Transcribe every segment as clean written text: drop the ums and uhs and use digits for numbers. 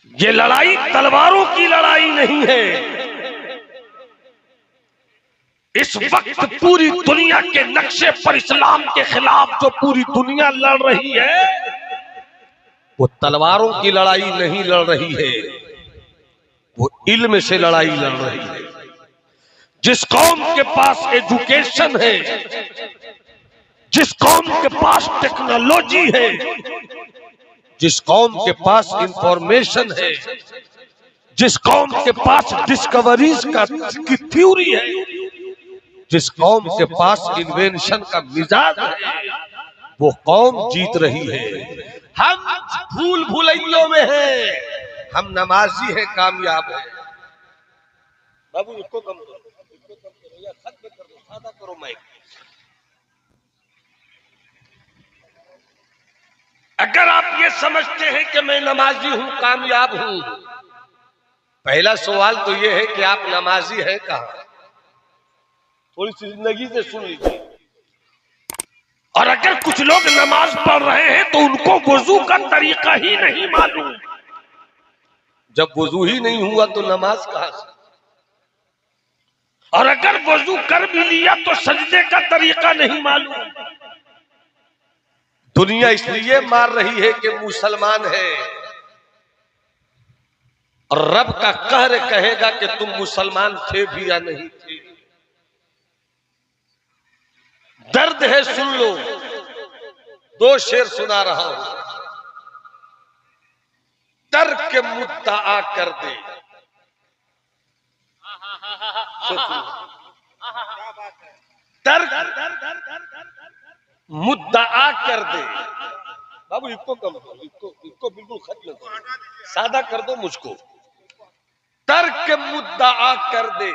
ये लड़ाई तलवारों की लड़ाई नहीं है। इस वक्त पूरी दुनिया के नक्शे पर इस्लाम के खिलाफ जो पूरी दुनिया लड़ रही है वो तलवारों की लड़ाई नहीं लड़ रही है, वो इल्म से लड़ाई लड़ रही है। जिस कौम के पास एजुकेशन है, जिस कौम के पास टेक्नोलॉजी है, जिस कौम के पास इंफॉर्मेशन है, जिस कौम के पास डिस्कवरीज की थ्योरी है, जिस कौम के पास इन्वेंशन का मिजाज है, वो कौम जीत रही है। हम भूल भुलैयों में हैं, हम नमाजी हैं, कामयाब हैं। बाबू इसको कम करो, इसको कम करो या खत्म कर दो, सादा करो माइक। अगर आप ये समझते हैं कि मैं नमाजी हूं, कामयाब हूं, पहला सवाल तो ये है कि आप नमाजी हैं कहां? थोड़ी सी जिंदगी से सुन लीजिए। और अगर कुछ लोग नमाज पढ़ रहे हैं तो उनको वुजू का तरीका ही नहीं मालूम। जब वुजू ही नहीं हुआ तो नमाज कहां से? और अगर वुजू कर भी लिया तो सजदे का तरीका नहीं मालूम। दुनिया इसलिए मार रही है कि मुसलमान है, और रब का कहर कहेगा कि तुम मुसलमान थे भी या नहीं थे। दर्द है, सुन लो, दो शेर सुना रहा हूं। तर्क मुद्दा कर दे, तर्क मुद्दा कर दे। बाबू इसको कम करो, इसको बिल्कुल खत्म करो, सादा कर दो मुझको। तर्क मुद्दा कर दे,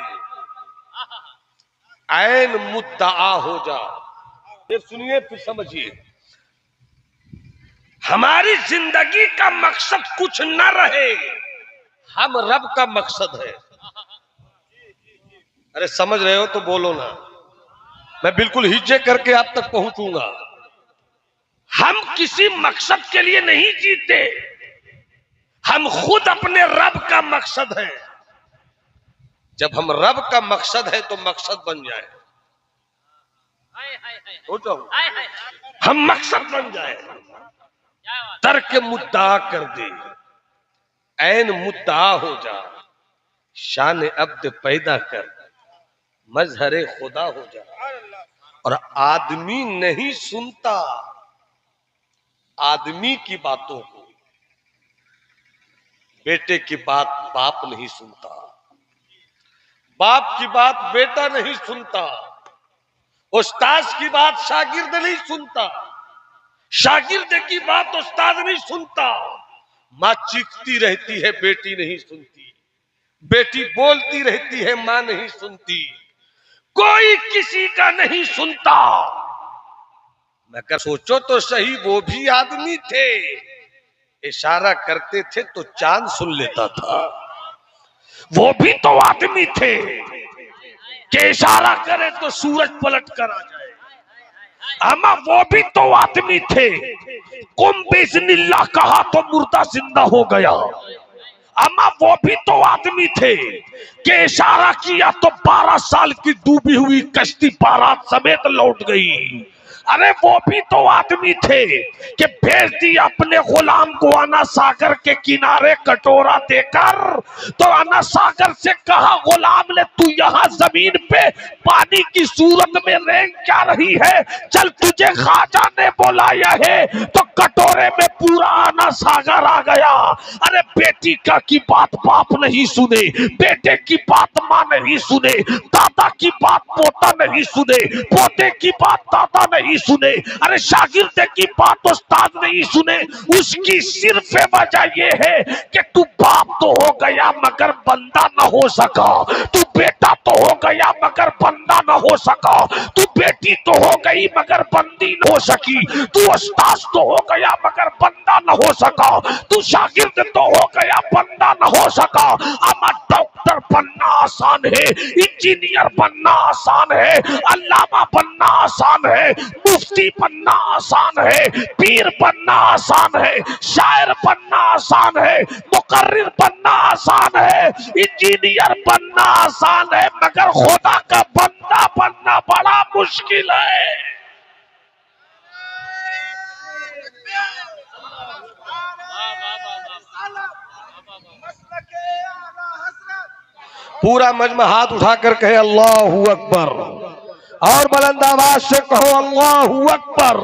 ऐन मुद्दा हो जा। ये सुनिए फिर समझिए। हमारी जिंदगी का मकसद कुछ न रहे, हम रब का मकसद है। अरे समझ रहे हो तो बोलो ना, मैं बिल्कुल हिज्जे करके आप तक पहुंचूंगा। हम किसी मकसद के लिए नहीं जीते, हम खुद अपने रब का मकसद है। जब हम रब का मकसद है तो मकसद बन जाए, सोचो हम मकसद बन जाए। तर्क मुद्दा कर दे, ऐन मुद्दा हो जा, शान अब्द पैदा कर, मजहरे खुदा हो जा। और आदमी नहीं सुनता आदमी की बातों को, बेटे की बात बाप नहीं सुनता, बाप की बात बेटा नहीं सुनता, उस्ताद की बात शागिर्द नहीं सुनता, शागिर्द की बात उस्ताद नहीं सुनता। माँ चीखती रहती है, बेटी नहीं सुनती, बेटी बोलती रहती है, माँ नहीं सुनती, कोई किसी का नहीं सुनता। मैं कर सोचो तो सही, वो भी आदमी थे, इशारा करते थे तो चांद सुन लेता था। वो भी तो आदमी थे कि इशारा करे तो सूरज पलट कर आ जाए। अम्मा वो भी तो आदमी थे, कुम बिस्मिल्लाह कहा तो मुर्दा जिंदा हो गया। अम्मा वो भी तो आदमी थे कि इशारा किया तो 12 साल की डूबी हुई कश्ती बारात समेत लौट गई। अरे वो भी तो आदमी थे कि भेज दिया अपने गुलाम को अना सागर के किनारे कटोरा देकर, तो अना सागर से कहा गुलाम ने तू यहाँ जमीन पे पानी की सूरत में रेंग क्या रही है, चल तुझे ख्वाजा ने बुलाया है। तो कटोरे में पूरा अना सागर आ गया। अरे बेटी का की बात बाप नहीं सुने, बेटे की बात माँ नहीं सुने, दादा की बात पोता नहीं सुने, पोते की बात दादा नहीं सुने, अरे शागिर्द की बात उस्ताद नहीं सुने। उसकी सिर्फ वजह ये है कि तू बाप तो हो गया मगर बंदा न हो सका, तू बेटा तो हो गया मगर बंदा न हो सका, तू बेटी तो हो गई मगर बंदी न हो सकी, तू उस्ताद तो हो गया मगर बंदा न हो सका, तू शागिर्द तो हो गया बंदा न हो सका। अमा डॉक्टर बनना, आसान है, इंजीनियर बनना आसान है, अल्लामा बनना आसान है, मुफ्ती बनना आसान है, पीर बनना आसान है, शायर बनना आसान है, मुकर्रिर बनना आसान है, इंजीनियर बनना आसान है, मगर खुदा का बंदा बनना बड़ा मुश्किल है। पूरा मजमा हाथ उठाकर कहे अल्लाहू अकबर, और बुलंद आवाज से कहो अल्लाहू अकबर।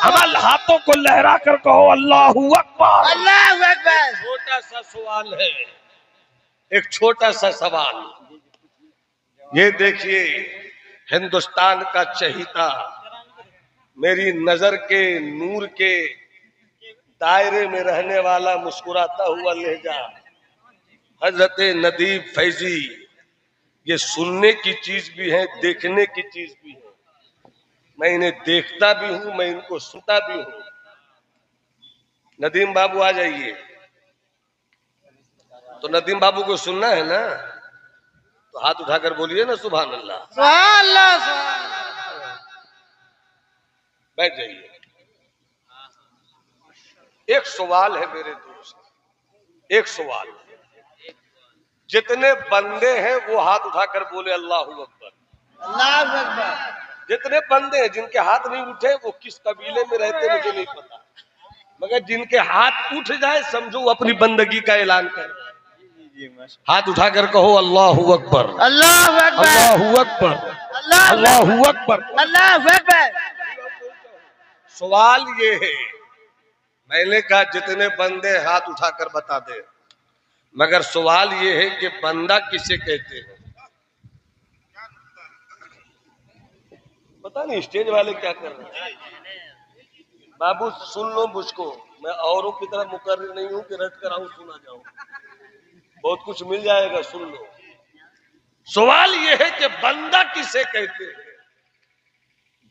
अमल हाथों को लहरा कर कहो अल्लाहू अकबर। अल्लाहू अकबर। छोटा सा सवाल है, एक छोटा सा सवाल। ये देखिए, हिंदुस्तान का चहीता, मेरी नजर के नूर के दायरे में रहने वाला मुस्कुराता हुआ लहजा, हजरत नदीम फैजी, ये सुनने की चीज भी है, देखने की चीज भी है। मैं इन्हें देखता भी हूं, मैं इनको सुनता भी हूं। नदीम बाबू आ जाइए। तो नदीम बाबू को सुनना है ना, तो हाथ उठाकर बोलिए ना सुभान अल्लाह। सुभान अल्लाह, सुभान अल्लाह। बैठ जाइए। एक सवाल है मेरे दोस्त, एक सवाल। जितने बंदे हैं वो हाथ उठाकर बोले अल्लाहू अकबर। अल्लाहू अकबर। जितने बंदे हैं, जिनके हाथ नहीं उठे वो किस कबीले में रहते मुझे नहीं पता, मगर जिनके हाथ उठ जाए समझो वो अपनी बंदगी का ऐलान कर। हाथ उठाकर कहो अल्लाहू अकबर, अल्लाहू अकबर, अल्लाहू अकबर, अल्लाहू अकबर, अल्लाहू अकबर। सवाल ये है, मैंने कहा जितने बंदे हाथ उठाकर बता दे, मगर सवाल ये है कि बंदा किसे कहते हैं। पता नहीं स्टेज वाले क्या कर रहे हैं। बाबू सुन लो मुझको, मैं औरों की तरह मुकर्रिर नहीं हूं कि रट कर आऊं सुना जाऊं, बहुत कुछ मिल जाएगा, सुन लो। सवाल यह है कि बंदा किसे कहते हैं।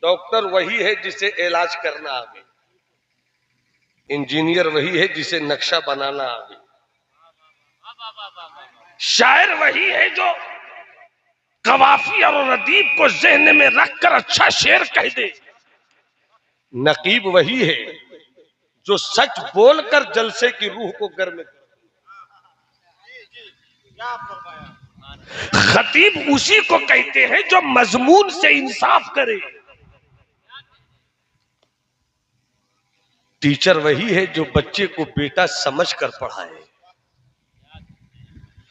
डॉक्टर वही है जिसे इलाज करना आवे, इंजीनियर वही है जिसे नक्शा बनाना आवे, शायर वही है जो कवाफी और रदीफ को ज़हन में रखकर अच्छा शेर कह दे, नकीब वही है जो सच बोलकर जलसे की रूह को गर्म करे, खतीब उसी को कहते हैं जो मजमून से इंसाफ करे, टीचर वही है जो बच्चे को बेटा समझकर पढ़ाए,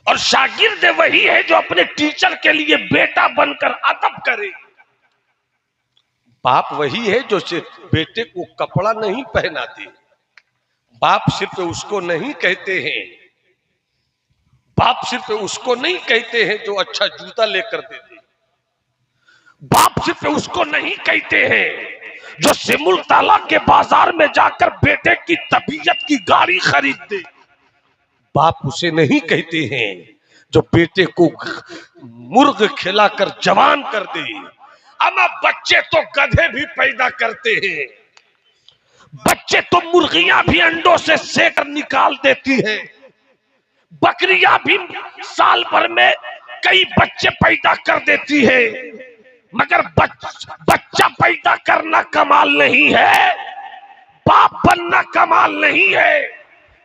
और शागिर्द वही है जो अपने टीचर के लिए बेटा बनकर अदब करे, बाप वही है जो सिर्फ बेटे को कपड़ा नहीं पहनाते, बाप सिर्फ उसको नहीं कहते हैं, बाप सिर्फ उसको नहीं कहते हैं जो अच्छा जूता लेकर दे दे, बाप सिर्फ उसको नहीं कहते हैं जो सिमुल ताला के बाजार में जाकर बेटे की तबीयत की गाड़ी खरीद दे, बाप उसे नहीं कहते हैं जो बेटे को मुर्ग खिलाकर जवान कर दे। अमा बच्चे तो गधे भी पैदा करते हैं, बच्चे तो मुर्गियां भी अंडों से सेक निकाल देती है, बकरियां भी साल भर में कई बच्चे पैदा कर देती है, मगर बच्चा पैदा करना कमाल नहीं है, बाप बनना कमाल नहीं है,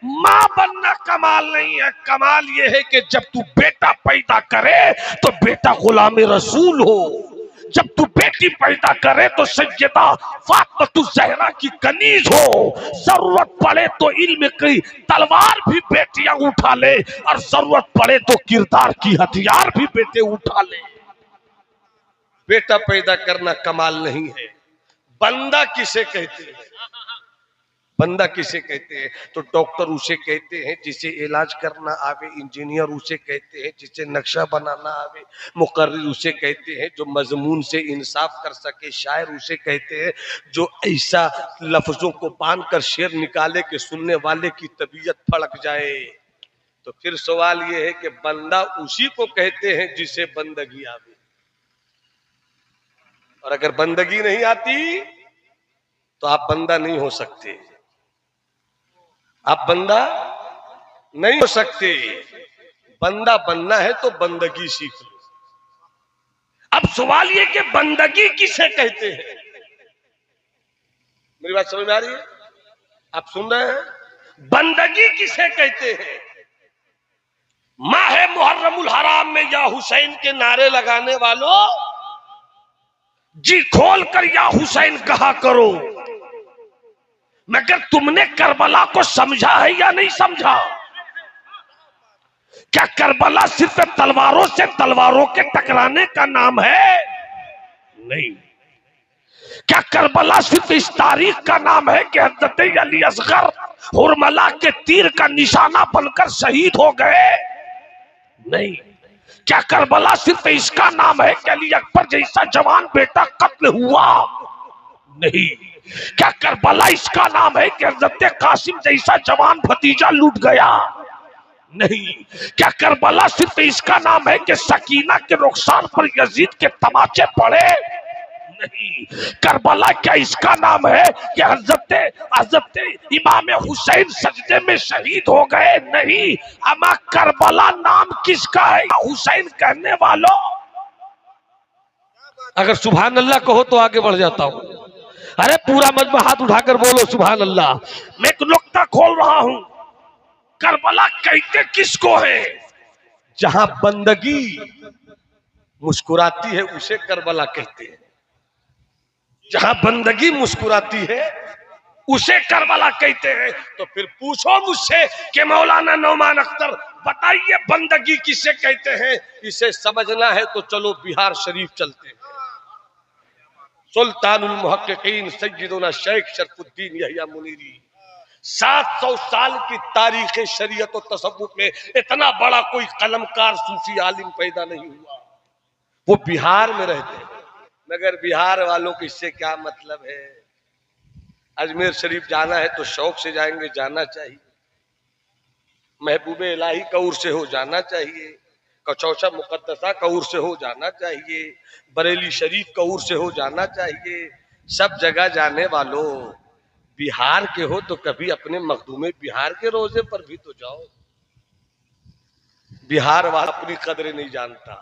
मां बनना कमाल नहीं है। कमाल यह है कि जब तू बेटा पैदा करे तो बेटा गुलाम रसूल हो, जब तू बेटी पैदा करे तो सैयदा फातिमा ज़हरा की कनीज हो, जरूरत पड़े तो इल्म की तलवार भी बेटियां उठा ले, और जरूरत पड़े तो किरदार की हथियार भी बेटे उठा ले। बेटा पैदा करना कमाल नहीं है। बंदा किसे कहते हैं, बंदा किसे कहते हैं? तो डॉक्टर उसे कहते हैं जिसे इलाज करना आवे, इंजीनियर उसे कहते हैं जिसे नक्शा बनाना आवे, मुकर्रिर उसे कहते हैं जो मजमून से इंसाफ कर सके, शायर उसे कहते हैं जो ऐसा लफ्जों को बांध कर शेर निकाले कि सुनने वाले की तबीयत फड़क जाए। तो फिर सवाल यह है कि बंदा उसी को कहते हैं जिसे बंदगी आवे, और अगर बंदगी नहीं आती तो आप बंदा नहीं हो सकते, आप बंदा नहीं हो सकते। बंदा बनना है तो बंदगी सीख लो। अब सवाल ये कि बंदगी किसे कहते हैं? मेरी बात समझ में आ रही है? आप सुन रहे हैं? बंदगी किसे कहते हैं? माह मुहर्रमुल हराम में या हुसैन के नारे लगाने वालों, जी खोल कर या हुसैन कहा करो, मगर तुमने करबला को समझा है या नहीं समझा? क्या करबला सिर्फ तलवारों से तलवारों के टकराने का नाम है? नहीं। क्या करबला सिर्फ इस तारीख का नाम है कि हजरत अली असगर हुरमला के तीर का निशाना बनकर शहीद हो गए? नहीं। क्या करबला सिर्फ इसका नाम है कि अली अकबर जैसा जवान बेटा कत्ल हुआ? नहीं। क्या करबला इसका नाम है कि हजरत कासिम जैसा जवान भतीजा लूट गया? नहीं। क्या करबला सिर्फ इसका नाम है कि सकीना के रुखसार पर यजीद के तमाचे पड़े? नहीं। करबला क्या इसका नाम है कि हजरत हजरत इमाम हुसैन सजदे में शहीद हो गए? नहीं। अमा करबला नाम किसका है हुसैन कहने वालों? अगर सुभान अल्लाह कहो तो आगे बढ़ जाता हूं। अरे पूरा मजमा हाथ उठाकर बोलो सुभान अल्लाह। मैं एक नुक्ता खोल रहा हूं। करबला कहते किसको है? जहां बंदगी मुस्कुराती है उसे करबला कहते हैं। जहां बंदगी मुस्कुराती है उसे करबला कहते हैं। तो फिर पूछो मुझसे कि मौलाना नौमान अख्तर बताइए बंदगी किसे कहते हैं? इसे समझना है तो चलो बिहार शरीफ चलते हैं। सुल्तानुल मुहक्किकीन सय्यदुना शेख शरफुद्दीन यहिया मुनीरी 700 साल की तारीख शरीयत और तसव्वुफ में इतना बड़ा कोई कलमकार सूफी आलिम पैदा नहीं हुआ। वो बिहार में रहते हैं, मगर बिहार वालों को इससे क्या मतलब है? अजमेर शरीफ जाना है तो शौक से जाएंगे, जाना चाहिए। महबूबे इलाही कौर से हो जाना चाहिए, कचौचा मुकद्दसा कौर से हो जाना चाहिए, बरेली शरीफ कौर से हो जाना चाहिए। सब जगह जाने वालों, बिहार के हो तो कभी अपने मखदूमे बिहार के रोजे पर भी तो जाओ। बिहार वाला अपनी कदर नहीं जानता।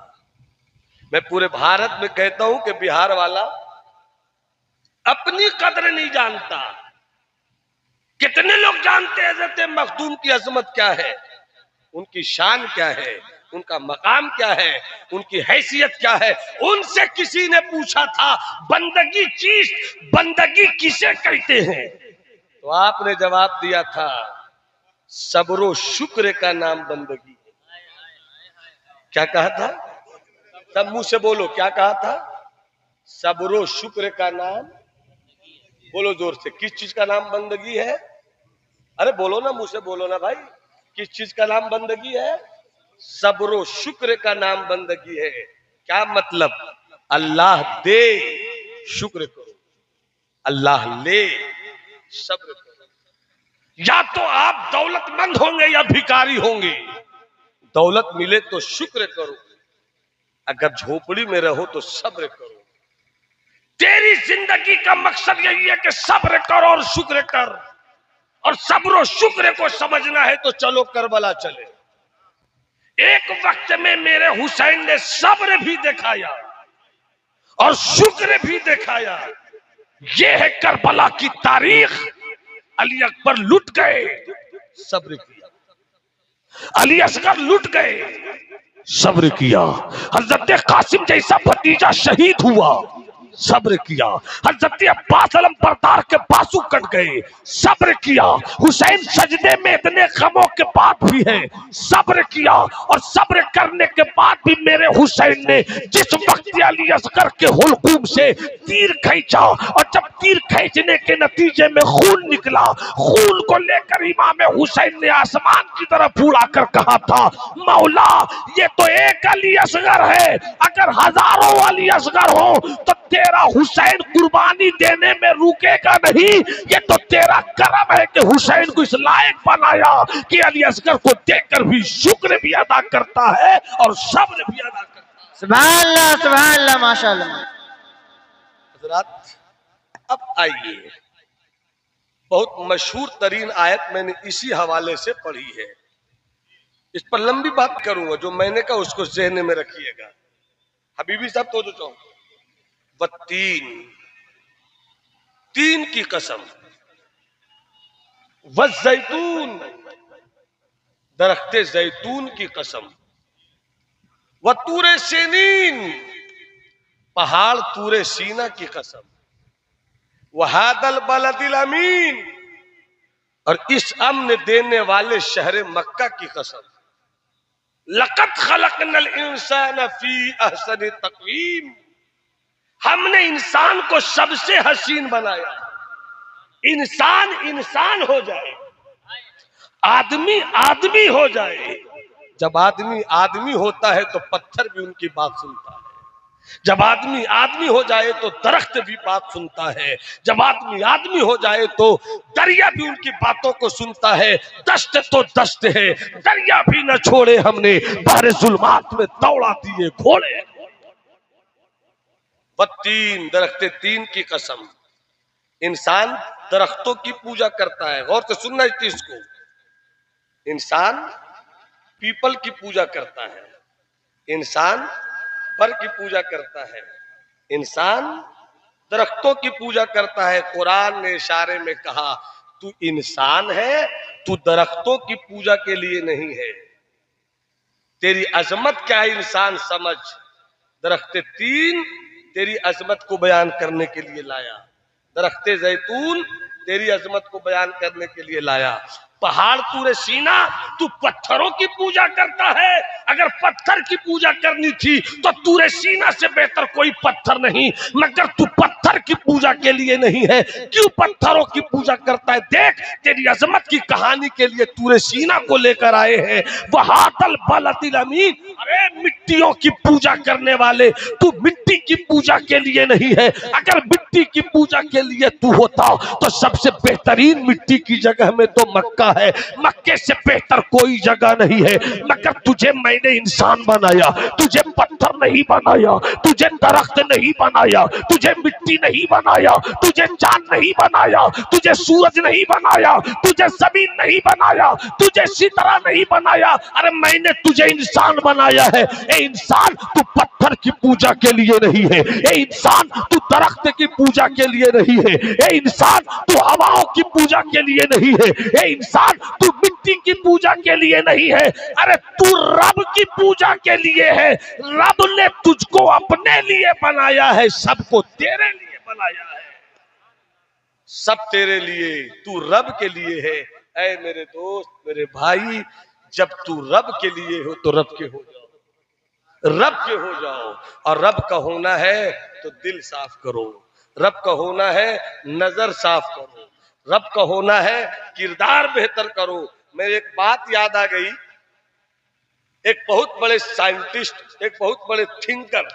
मैं पूरे भारत में कहता हूं कि बिहार वाला अपनी कदर नहीं जानता। कितने लोग जानते हैं हजरत मखदूम की अजमत क्या है, उनकी शान क्या है, उनका मकाम क्या है, उनकी हैसियत क्या है? उनसे किसी ने पूछा था बंदगी चीज बंदगी किसे कहते हैं? तो आपने जवाब दिया था सब्रो शुक्र का नाम बंदगी है। क्या कहा था? सब मुंह से बोलो, क्या कहा था? सब्रो शुक्र का नाम, बोलो जोर से, किस चीज का नाम बंदगी है? अरे बोलो ना, मुंह से बोलो ना भाई, किस चीज का नाम बंदगी है? सब्रो शुक्र का नाम बंदगी है। क्या मतलब? अल्लाह दे शुक्र करो, अल्लाह ले सब्र करो। या तो आप दौलतमंद होंगे या भिखारी होंगे। दौलत मिले तो शुक्र करो, अगर झोपड़ी में रहो तो सब्र करो। तेरी जिंदगी का मकसद यही है कि सब्र कर और शुक्र कर, और सब्र और शुक्र को समझना है तो चलो करबला चले। एक वक्त में मेरे हुसैन ने सब्र भी दिखाया और शुक्र भी दिखाया। यह है करबला की तारीख। अली अकबर लुट गए, सब्र किया। अली असगर लुट गए, सब्र किया। हजरत कासिम जैसा भतीजा शहीद हुआ, सब्र किया। हजरत अब्बास अलम बरदार के बाजू कट गए, सब्र किया। हुसैन सजदे में इतने गमों के बाद भी है, सब्र किया। और सब्र करने के बाद भी मेरे हुसैन ने जिस वक्त अली असगर के हुलकूम से तीर खींचा, और जब तीर खींचने के नतीजे में खून निकला, खून को लेकर इमाम हुसैन ने आसमान की तरफ उड़ाकर कहा था, मौला ये तो एक अली असगर है, अगर हजारों अली असगर हो तो तेरा हुसैन कुर्बानी देने में रुकेगा नहीं। ये तो तेरा करम है कि हुसैन को इस लायक बनाया कि अली असगर को देखकर भी शुक्र भी अदा करता है और सब्र भी अदा करता है। सुभान अल्लाह माशाअल्लाह। हजरात, अब आइए, बहुत मशहूर तरीन आयत मैंने इसी हवाले से पढ़ी है। इस पर लंबी बात करूंगा, जो मैंने कहा उसको ज़हन में रखिएगा। हबीबी साहब तो चाहो वह तीन की कसम, वह जैतून, दरख्ते जैतून की कसम, वह तूरे सीनीन, पहाड़ तूरे सीना की कसम, वह हादल बलदिल अमीन, और इस अमन देने वाले शहर मक्का की कसम। लक़द खलक़नल इंसान फी अहसन तक़वीम, हमने इंसान को सबसे हसीन बनाया। इंसान इंसान हो जाए, आदमी आदमी हो जाए। जब आदमी आदमी होता है तो पत्थर भी उनकी बात सुनता है। जब आदमी आदमी हो जाए तो दरख्त भी बात सुनता है। जब आदमी आदमी हो जाए तो दरिया भी उनकी बातों को सुनता है। दश्त तो दश्त है, दरिया भी न छोड़े हमने, बहरे जुल्मात में दौड़ा दिए घोड़े। तीन दरख्ते तीन की कसम। इंसान दरख्तों की पूजा करता है, गौर से सुनना इस चीज को। इंसान पीपल की पूजा करता है, इंसान बर की पूजा करता है, इंसान दरख्तों की पूजा करता है। कुरान ने इशारे में कहा, तू इंसान है, तू दरख्तों की पूजा के लिए नहीं है। तेरी अजमत क्या है इंसान समझ। दरख्ते तीन तेरी अजमत को बयान करने के लिए लाया, दरख्ते जैतून तेरी अजमत को बयान करने के लिए लाया। पहाड़ तूरे सीना, तू पत्थरों की पूजा करता है। अगर पत्थर की पूजा करनी थी तो तूरे सीना से बेहतर कोई पत्थर नहीं, मगर तू पत्थर की पूजा के लिए नहीं है। क्यों पत्थरों की पूजा करता है? देख, तेरी अजमत की कहानी के लिए तूरे सीना को लेकर आए हैं। वहातल बलदिल अमीन, अरे मिट्टियों की पूजा करने वाले, तू मिट्टी की पूजा के लिए नहीं है। अगर मिट्टी की पूजा के लिए तू होता तो सबसे बेहतरीन मिट्टी की जगह में तो मक्का है। मक्के से बेहतर कोई जगह नहीं है। मगर तुझे मैंने इंसान बनाया, तुझे पत्थर नहीं बनाया, तुझे दरख्त नहीं बनाया, तुझे मिट्टी नहीं बनाया, तुझे चांद नहीं बनाया, तुझे सूरज नहीं बनाया, तुझे जमीन नहीं बनाया, तुझे सितारा नहीं बनाया। अरे मैंने तुझे इंसान बनाया है। ए इंसान, तू पत्थर की पूजा के लिए नहीं है। ए इंसान, तू दरख्त की पूजा के लिए नहीं है। ए इंसान, तू हवाओं की पूजा के लिए नहीं है। ए इंसान, तू मिट्टी की पूजा के लिए नहीं है। अरे तू रब की पूजा के लिए है। रब ने तुझको अपने लिए बनाया है, सबको तेरे लिए बनाया है। सब तेरे लिए, तू रब के लिए है। ऐ मेरे दोस्त, मेरे भाई, जब तू रब के लिए हो तो रब के हो जाओ, रब के हो जाओ। और रब का होना है तो दिल साफ करो, रब का होना है नजर साफ करो, रब का होना है किरदार बेहतर करो। मेरे एक बात याद आ गई, एक बहुत बड़े साइंटिस्ट, एक बहुत बड़े थिंकर,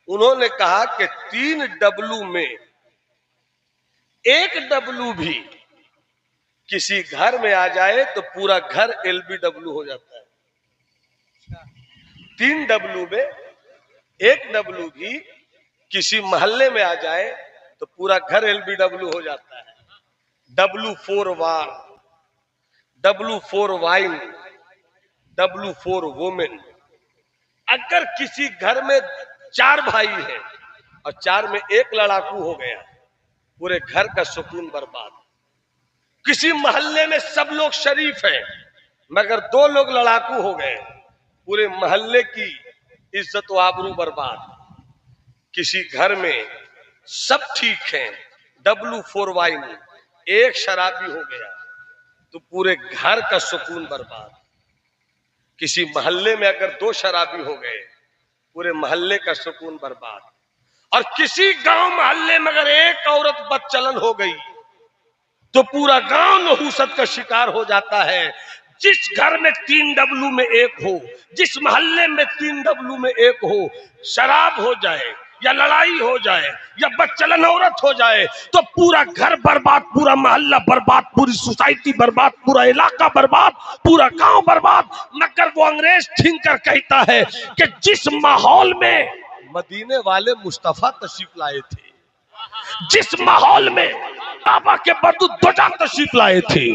उन्होंने कहा कि 3 डब्लू में एक डब्लू भी किसी घर में आ जाए तो पूरा घर LBW हो जाता है। 3 डब्लू में एक डब्लू भी किसी मोहल्ले में आ जाए तो पूरा घर LBW हो जाता है। W4 वार, W4 वाइन, W4 वुमेन। अगर किसी घर में 4 भाई हैं और 4 में एक लड़ाकू हो गया, पूरे घर का सुकून बर्बाद। किसी मोहल्ले में सब लोग शरीफ हैं मगर 2 लोग लड़ाकू हो गए, पूरे मोहल्ले की इज्जत व आबरू बर्बाद। किसी घर में सब ठीक हैं, W4 वाइन, एक शराबी हो गया तो पूरे घर का सुकून बर्बाद। किसी मोहल्ले में अगर 2 शराबी हो गए, पूरे मोहल्ले का सुकून बर्बाद। और किसी गांव मोहल्ले में अगर एक औरत बदचलन हो गई तो पूरा गांव नहुसत का शिकार हो जाता है। जिस घर में 3 डब्लू में एक हो, जिस मोहल्ले में 3 डब्लू में एक हो, शराब हो जाए या लड़ाई हो जाए या बदचलन औरत हो जाए तो पूरा घर बर्बाद, पूरा मोहल्ला बर्बाद, पूरी सोसाइटी बर्बाद, पूरा इलाका बर्बाद, पूरा गांव बर्बाद। मगर वो अंग्रेज थिंकर कहता है कि जिस माहौल में मदीने वाले मुस्तफा तशरीफ लाए थे, जिस माहौल में काबा के बदुद्दोजा तशरीफ लाए थे,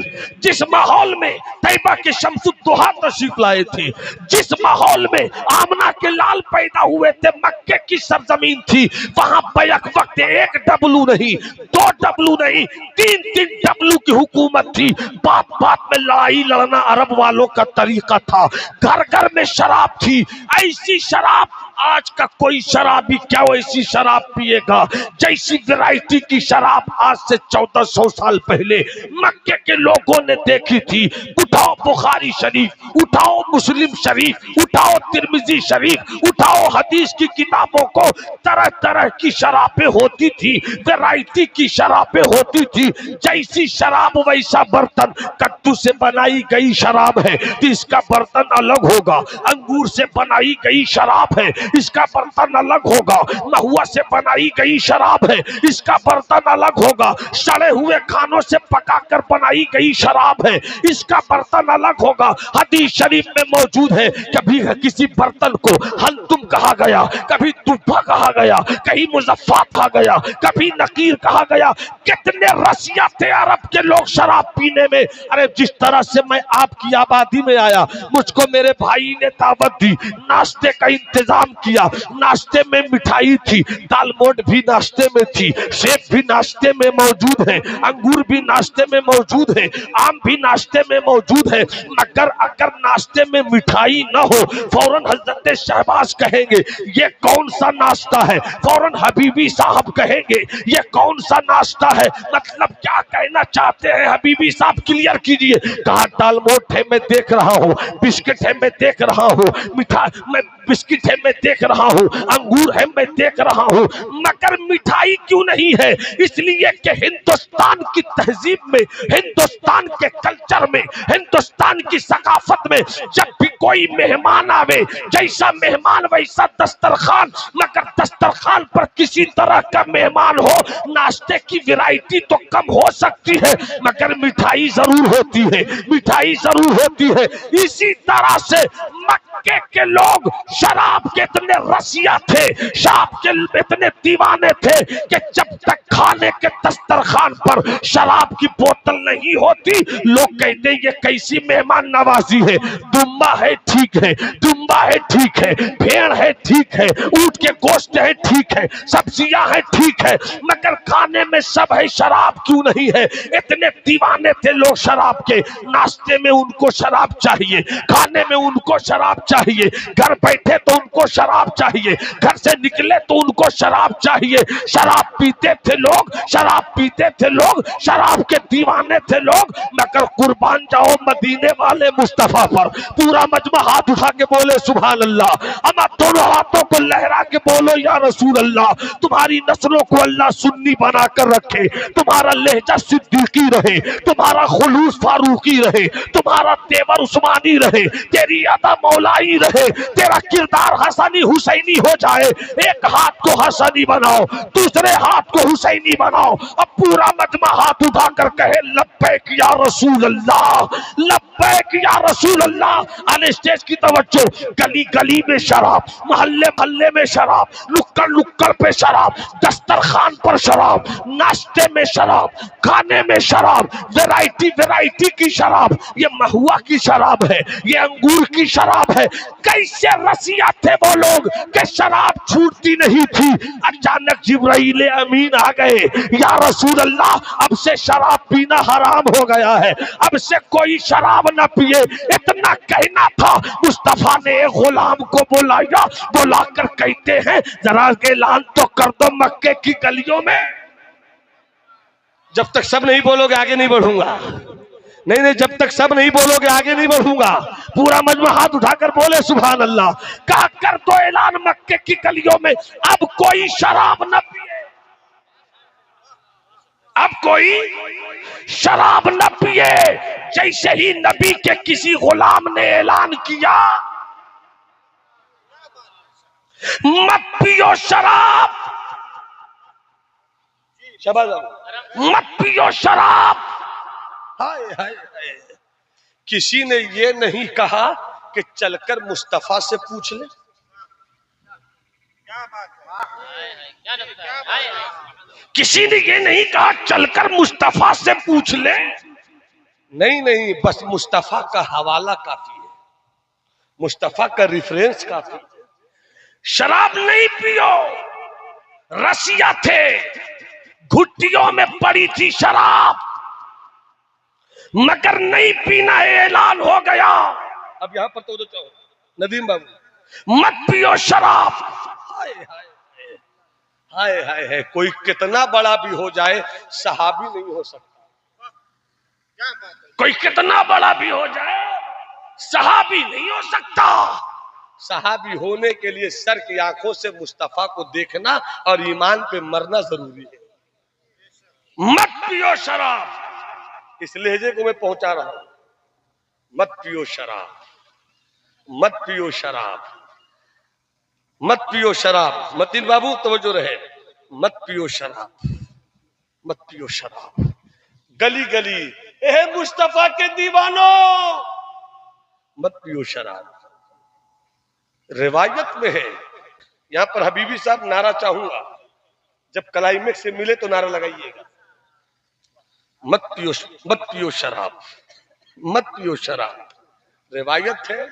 जिस माहौल में तैयबा के शम्सुद्दोहा तशरीफ लाए थे, जिस माहौल में आमना के लाल पैदा हुए थे, मक्के की सरजमीन थी, वहां बैक वक्त एक डब्लू नहीं, दो डब्लू नहीं, तीन तीन डब्लू की हुकूमत थी। बात बात में लड़ाई लड़ना अरब वालों का तरीका था। घर घर में शराब थी, ऐसी शराब आज का कोई शराबी क्या वैसी शराब पिएगा जैसी वैरायटी की शराब आज से 1400 साल पहले मक्के के लोगों ने देखी थी। उठाओ बुखारी शरीफ, उठाओ मुस्लिम शरीफ, उठाओ तिरमिजी शरीफ, उठाओ हदीस की किताबों को, तरह तरह की शराबें होती थी, वैरायटी की शराबें होती थी। जैसी शराब वैसा बर्तन। कद्दू से बनाई गई शराब है तो इसका बर्तन अलग होगा, अंगूर से बनाई गई शराब है इसका बर्तन अलग होगा, महुआ से बनाई गई शराब है इसका बर्तन अलग होगा, सड़े हुए खानों से पकाकर बनाई गई शराब है इसका बर्तन अलग होगा। हदीस शरीफ में मौजूद है, कभी किसी बर्तन को हल्तुम कहा गया, कभी तुफा कहा गया, कहीं मुजफ्फा कहा गया, कभी नकीर कहा गया। कितने रसिया थे अरब के लोग शराब पीने में। अरे जिस तरह से मैं आपकी आबादी में आया, मुझको मेरे भाई ने दावत दी, नाश्ते का इंतजाम किया, नाश्ते में मिठाई थी, दाल मोट भी नाश्ते में थी, सेब भी नाश्ते में मौजूद है, अंगूर भी नाश्ते में मौजूद है, आम भी नाश्ते में मौजूद है। मगर अगर नाश्ते में मिठाई न हो, फौरन हजरत शहबाज कहेंगे ये कौन सा नाश्ता है, फौरन हबीबी साहब कहेंगे ये कौन सा नाश्ता है। मतलब क्या कहना चाहते हैं हबीबी साहब, क्लियर कीजिए। कहा दाल मोट है मैं देख रहा हूँ, बिस्किट है मैं देख रहा हूँ, मिठाई मैं बिस्किट है मैं देख रहा हूँ, अंगूर है मैं देख रहा हूँ, मगर मिठाई क्यों नहीं है? इसलिए कि हिंदुस्तान की तहजीब में, हिंदुस्तान के कल्चर में, हिंदुस्तान की सकाफत में जब भी कोई मेहमान आवे, जैसा मेहमान वैसा दस्तरखान। मगर दस्तरखान पर किसी तरह का मेहमान हो, नाश्ते की वैरायटी तो कम हो सकती है मगर मिठाई जरूर होती है, मिठाई जरूर होती है। इसी तरह से मक्के के लोग शराब के इतने रसिया थे, शराब के इतने दीवाने थे कि जब तक खाने के दस्तरखान पर शराब की बोतल नहीं होती, लोग कहते ये कैसी मेहमान नवाजी है। दुम्बा है ठीक है, दुम्बा है ठीक है, भेड़ है ठीक है, ऊंट के गोश्त है ठीक है, सब्जियां है ठीक है, मगर खाने में सब है, शराब क्यों नहीं है? इतने दीवाने थे लोग शराब के। नाश्ते में उनको शराब चाहिए, खाने में उनको शराब चाहिए, घर बैठे तो उनको शराब चाहिए, घर से निकले तो उनको शराब चाहिए। शराब पीते थे लोग, शराब पीते थे लोग, शराब के दीवाने थे लोग। मगर कुर्बान जाओ मदीने वाले मुस्तफा पर। पूरा मजमा हाथ उठा के बोले सुभान अल्लाह। हम दोनों हाथों को लहरा के बोलो या रसूल अल्लाह। तुम्हारी नस्लों को अल्लाह सुन्नी बना कर रखे, तुम्हारा लहजा सिद्दीकी रहे, तुम्हारा खुलूस फारूकी रहे, तुम्हारा तेवर उस्मानी रहे, तेरी अदा मौलाई रहे, तेरा किरदार हसनी हुसैनी हो जाए। एक हाथ को हसनी बनाओ, दूसरे हाथ को हुसैनी बनाओ। अब पूरा मजमा हाथ उठाकर कहे लब्बैक या रसूल अल्लाह, लब्बैक या रसूल अल्लाह। आने स्टेज की तवज्जो। गली गली में शराब, मोहल्ले मोहल्ले में शराब, नुक्कड़ नुक्कड़ पे शराब, दस्तरखान पर शराब, नाश्ते में शराब, खाने में शराब, वैरायटी वैरायटी की शराब। ये महुआ की शराब है, ये अंगूर की शराब है। कैसे रसिया थे वो लोग कि शराब छूटती नहीं थी। अचानक जिब्राइल अमीन आ गए, या रसूल अल्लाह अब से शराब पीना हराम हो गया है, अब से कोई शराब ना पिए। इतना कहना था, मुस्तफा ने एक गुलाम को बुलाया, बुलाकर कहते हैं जरा ऐलान तो कर दो मक्के की गलियों में। जब तक सब नहीं बोलोगे आगे नहीं बढ़ूंगा। नहीं नहीं, जब तक सब नहीं बोलोगे आगे नहीं बढ़ूंगा। पूरा मजमा हाथ उठाकर बोले सुभान अल्लाह। कहा कर दो ऐलान मक्के की गलियों में, अब कोई शराब न पिए, अब कोई शराब न पिए। जैसे ही नबी के किसी गुलाम ने ऐलान किया मत पियो शराब, मत पियो शराब। हाय हाय हाय, किसी ने ये नहीं कहा कि चलकर मुस्तफा से पूछ ले। किसी ने ये नहीं कहा चलकर मुस्तफा से पूछ ले। नहीं नहीं, बस मुस्तफा का हवाला काफी है, मुस्तफा का रिफरेंस काफी है। शराब नहीं पियो, रसिया थे, घुट्टियों में पड़ी थी शराब, मगर नहीं पीना है, ऐलान हो गया। अब यहाँ पर तो चाहो नदीम बाबू, मत पियो शराब। हाय हाय हाय हाय हाय, कोई कितना बड़ा भी हो जाए सहाबी नहीं हो सकता। कोई कितना बड़ा भी हो जाए सहाबी नहीं हो सकता। सहाबी होने के लिए सर की आंखों से मुस्तफा को देखना और ईमान पे मरना जरूरी है। मत पियो शराब, इस लहजे को मैं पहुंचा रहा हूं, मत पियो शराब, मत पियो शराब, मत पियो शराब। मतीन बाबू तवज्जो रहे, मत पियो शराब, मत पियो शराब। गली गली ए मुस्तफा के दीवानों, मत पियो शराब। रिवायत में है, यहां पर हबीबी साहब नारा चाहूंगा, जब क्लाइमेक्स से मिले तो नारा लगाइएगा, मत पियो शराब, मत पियो शराब। रिवायत है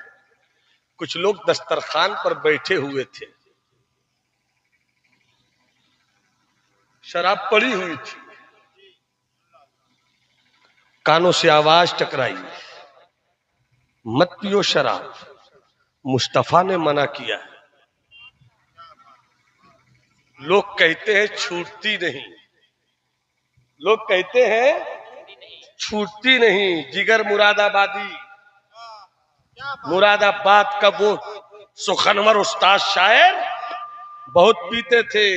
कुछ लोग दस्तरखान पर बैठे हुए थे, शराब पड़ी हुई थी, कानों से आवाज टकराई, मत पियो शराब। मुस्तफा ने मना किया। लोग कहते हैं छूटती नहीं, लोग कहते हैं छूटती नहीं। जिगर मुरादाबादी, मुरादाबाद का वो सुखनवर उस्ताद शायर बहुत पीते थे।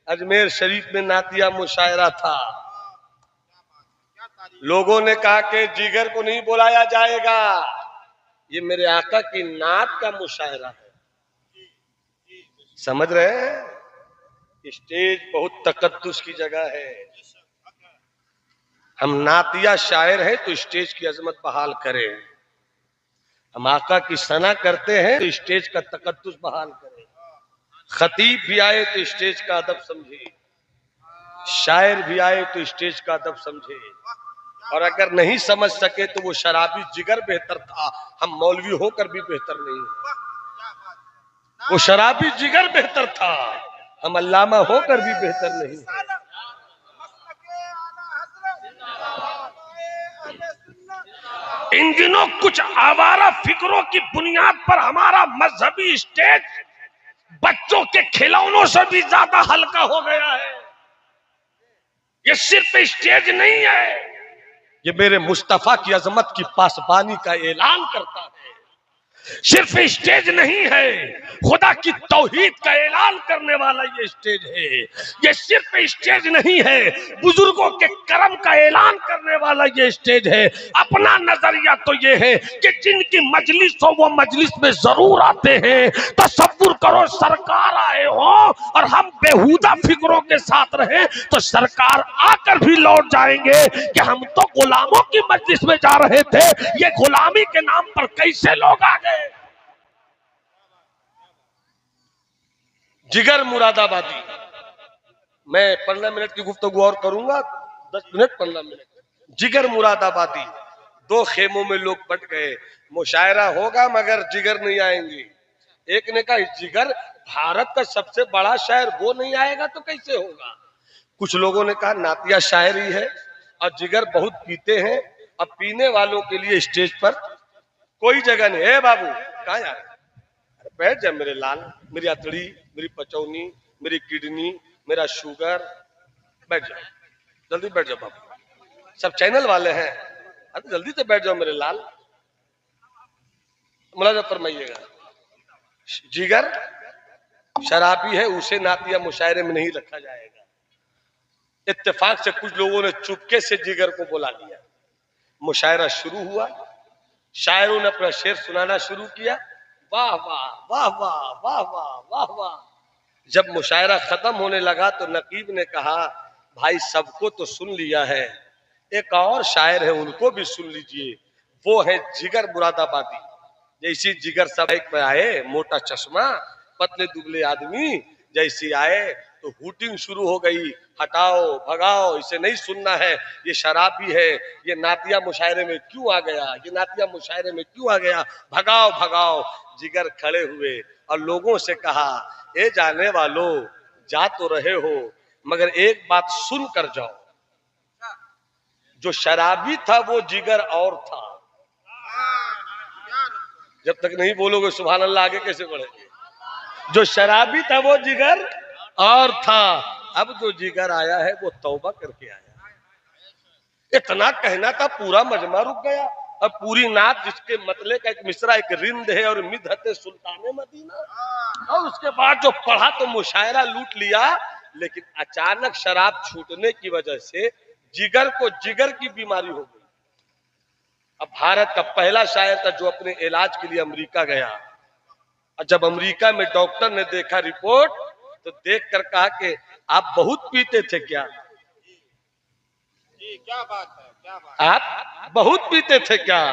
अजमेर शरीफ में नातिया मुशायरा था, लोगों ने कहा कि जिगर को नहीं बुलाया जाएगा, ये मेरे आका की नात का मुशायरा है। समझ रहे हैं, स्टेज बहुत तकद्दुस की जगह है। हम नातिया शायर हैं तो स्टेज की अजमत बहाल करें, हम आका की सना करते हैं तो स्टेज का तकद्दुस बहाल करें। खतीब भी आए तो स्टेज का अदब समझे, शायर भी आए तो स्टेज का अदब समझे। और अगर नहीं समझ सके तो वो शराबी जिगर बेहतर था, हम मौलवी होकर भी बेहतर नहीं है। वो शराबी जिगर बेहतर था, हम अल्लामा होकर भी बेहतर नहीं है। इन दिनों कुछ आवारा फिक्रों की बुनियाद पर हमारा मजहबी स्टेज बच्चों के खिलौनों से भी ज्यादा हल्का हो गया है। ये सिर्फ स्टेज नहीं है, ये मेरे मुस्तफा की अजमत की पासबानी का ऐलान करता है। सिर्फ स्टेज नहीं है, खुदा की तौहीद का ऐलान करने वाला ये स्टेज है। ये सिर्फ स्टेज नहीं है, बुजुर्गों के करम का ऐलान करने वाला ये स्टेज है। अपना नजरिया तो ये है कि जिनकी मजलिस हो वो मजलिस में जरूर आते हैं। तसव्वुर करो सरकार आए हो और हम बेहुदा फिक्रों के साथ रहे तो सरकार आकर भी लौट जाएंगे कि हम तो गुलामों की मजलिस में जा रहे थे, ये गुलामी के नाम पर कैसे लोग आ गए। जिगर मुरादाबादी, मैं 15 मिनट की गुफ्तगू और करूंगा, 10 मिनट 15 मिनट। जिगर मुरादाबादी, दो खेमों में लोग बट गए, मुशायरा होगा मगर जिगर नहीं आएंगे। एक ने कहा जिगर भारत का सबसे बड़ा शायर, वो नहीं आएगा तो कैसे होगा। कुछ लोगों ने कहा नातिया शायर ही है और जिगर बहुत पीते हैं, अब पीने वालों के लिए स्टेज पर कोई जगह नहीं है। बाबू कहाँ जा रहे, बैठ जा मेरे लाल, मेरी अतड़ी, मेरी पचौनी, मेरी किडनी, मेरा शुगर, बैठ जाओ, जल्दी बैठ जाओ बाबू, सब चैनल वाले हैं, अरे जल्दी से बैठ जाओ मेरे लाल, मुलाजा फरमाइएगा। जिगर शराबी है, उसे नातिया मुशायरे में नहीं रखा जाएगा। इत्तेफाक से कुछ लोगों ने चुपके से जिगर को बुला लिया, मुशायरा शुरू हुआ, शायरों ने अपना शेर सुनाना शुरू किया। वाह वाह वाह वाह वाह वाह वाह वाह। जब मुशायरा खत्म होने लगा तो नकीब ने कहा भाई सबको तो सुन लिया है, एक और शायर है उनको भी सुन लीजिए, वो है जिगर मुरादाबादी। जैसी जिगर सब एक में आए, मोटा चश्मा, पतले दुबले आदमी जैसे आए तो हूटिंग शुरू हो गई, हटाओ भगाओ, इसे नहीं सुनना है, ये शराबी है, ये नातिया मुशायरे में क्यों आ गया, ये नातिया मुशायरे में क्यों आ गया, भगाओ भगाओ। जिगर खड़े हुए और लोगों से कहा, ए जाने वालों, जा तो रहे हो मगर एक बात सुन कर जाओ, जो शराबी था वो जिगर और था। जब तक नहीं बोलोगे सुभान अल्लाह आगे कैसे बढ़ेंगे। जो शराबी था वो जिगर और था, अब जो जिगर आया है वो तौबा करके आया। इतना कहना था, पूरा मजमा रुक गया। अब पूरी नात जिसके मतले का एक मिसरा एक रिंद है और मिदहते सुल्ताने मदीना, और उसके बाद जो पढ़ा तो मुशायरा लूट लिया। लेकिन अचानक शराब छूटने की वजह से जिगर को जिगर की बीमारी हो गई। अब भारत का पहला शायर था जो अपने इलाज के लिए अमेरिका गया, और जब अमेरिका में डॉक्टर ने देखा रिपोर्ट तो देख कर कहा कि आप बहुत पीते थे क्या? क्या बात है, क्या बात है। आप बहुत पीते थे क्या?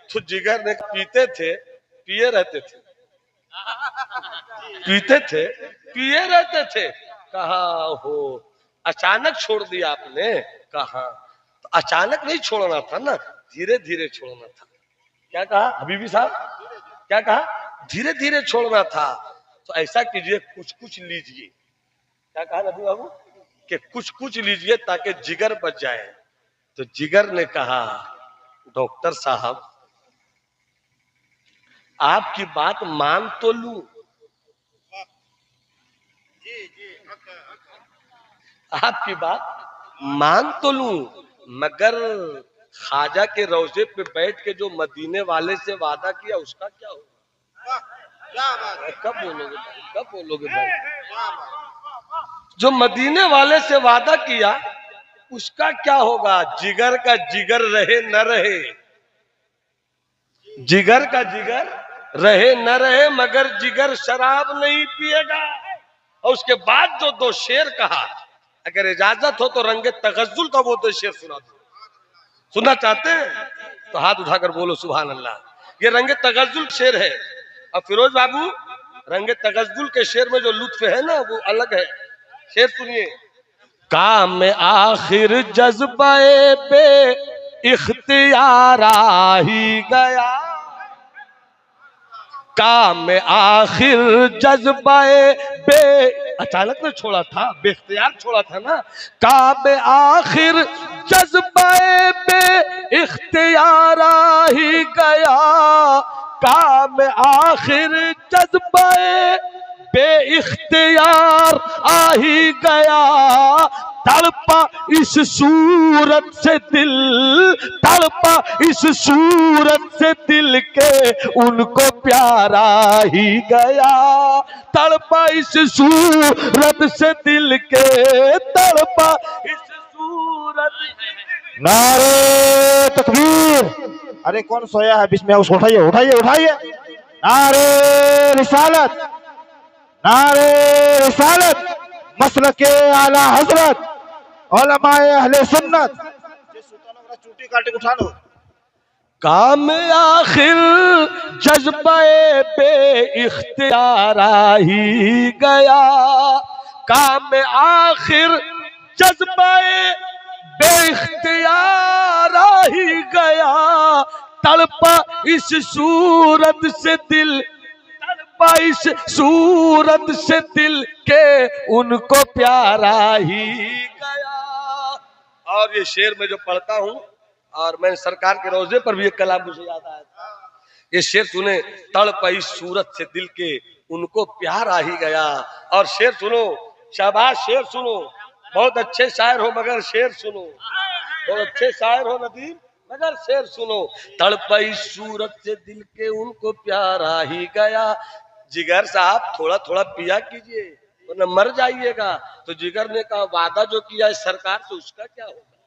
तो जिगर ने पीते थे, पिए रहते थे, पीते थे पिए रहते थे। कहा हो अचानक छोड़ दिया आपने? कहा तो अचानक नहीं छोड़ना था ना, धीरे धीरे छोड़ना था। क्या कहा हबीबी साहब, क्या कहा? धीरे धीरे छोड़ना था। तो ऐसा कीजिए, कुछ कुछ लीजिए। क्या कहा नबी बाबू? कि कुछ कुछ लीजिए ताकि जिगर बच जाए। तो जिगर ने कहा, डॉक्टर साहब आपकी बात मान तो लूं, आपकी बात मान तो लूं, मगर ख्वाजा के रोजे पे बैठ के जो मदीने वाले से वादा किया उसका क्या होगा? क्या बात है, कब बोलोगे भाई, कब बोलोगे भाई? जो मदीने वाले से वादा किया उसका क्या होगा? जिगर का जिगर रहे न रहे, जिगर का जिगर रहे न रहे, मगर जिगर शराब नहीं पिएगा। और उसके बाद जो दो शेर कहा, अगर इजाजत हो तो रंगे तगज्जुल का वो दो शेर सुना दो। सुनना चाहते हैं तो हाथ उठाकर बोलो सुभान अल्लाह। ये रंगे तगज्जुल शेर है। और फिरोज बाबू, रंगे तगज्जुल के शेर में जो लुत्फ है ना वो अलग है। शेर सुनिए। काम आखिर जज्बाए बे इख्तियार आ ही गया, काम आखिर जज्बाए बे, अचानक ने छोड़ा था, बेख्तियार छोड़ा था ना। काम आखिर जज्बाए बे इख्तियार आ ही गया, काम आखिर जज्बाए बे इख्तियार आ ही गया। तड़पा इस सूरत से दिल, तड़पा इस सूरत से दिल के उनको प्यारा ही गया, तड़पा इस सूरत से दिल के, तड़पा इस सूरत। नारे तकबीर। अरे कौन सोया है बीच में, उसको उठाइए उठाइए उठाइए। नारे रिसालत, नारे रिसालत, मसलके आला हजरत, उलमाए अहले सुन्नत। चूटी काटे उठा लो। काम आखिर जज्बाए बे इख्तियार आ ही गया, काम आखिर जज्बाए बे इख्तियार आ ही गया, तड़पा इस सूरत से दिल, तड़पा इस सूरत से दिल के उनको प्यारा ही गया। और ये शेर में जो पढ़ता हूं, और मैं सरकार के रोजे पर भी एक कलाम मुझे याद आया था। ये शेर सुने, तड़पा इस सूरत से दिल के उनको प्यार आ ही गया। और शेर सुनो, शाबाश शेर सुनो, बहुत अच्छे शायर हो मगर शेर सुनो, बहुत अच्छे शायर हो नदीम मगर शेर सुनो। तड़पा इस सूरत से दिल के उनको प्यार आ ही गया। जिगर साहब थोड़ा थोड़ा पिया कीजिए वरना मर जाइएगा। तो जिगर ने कहा, वादा जो किया है सरकार से उसका क्या होगा,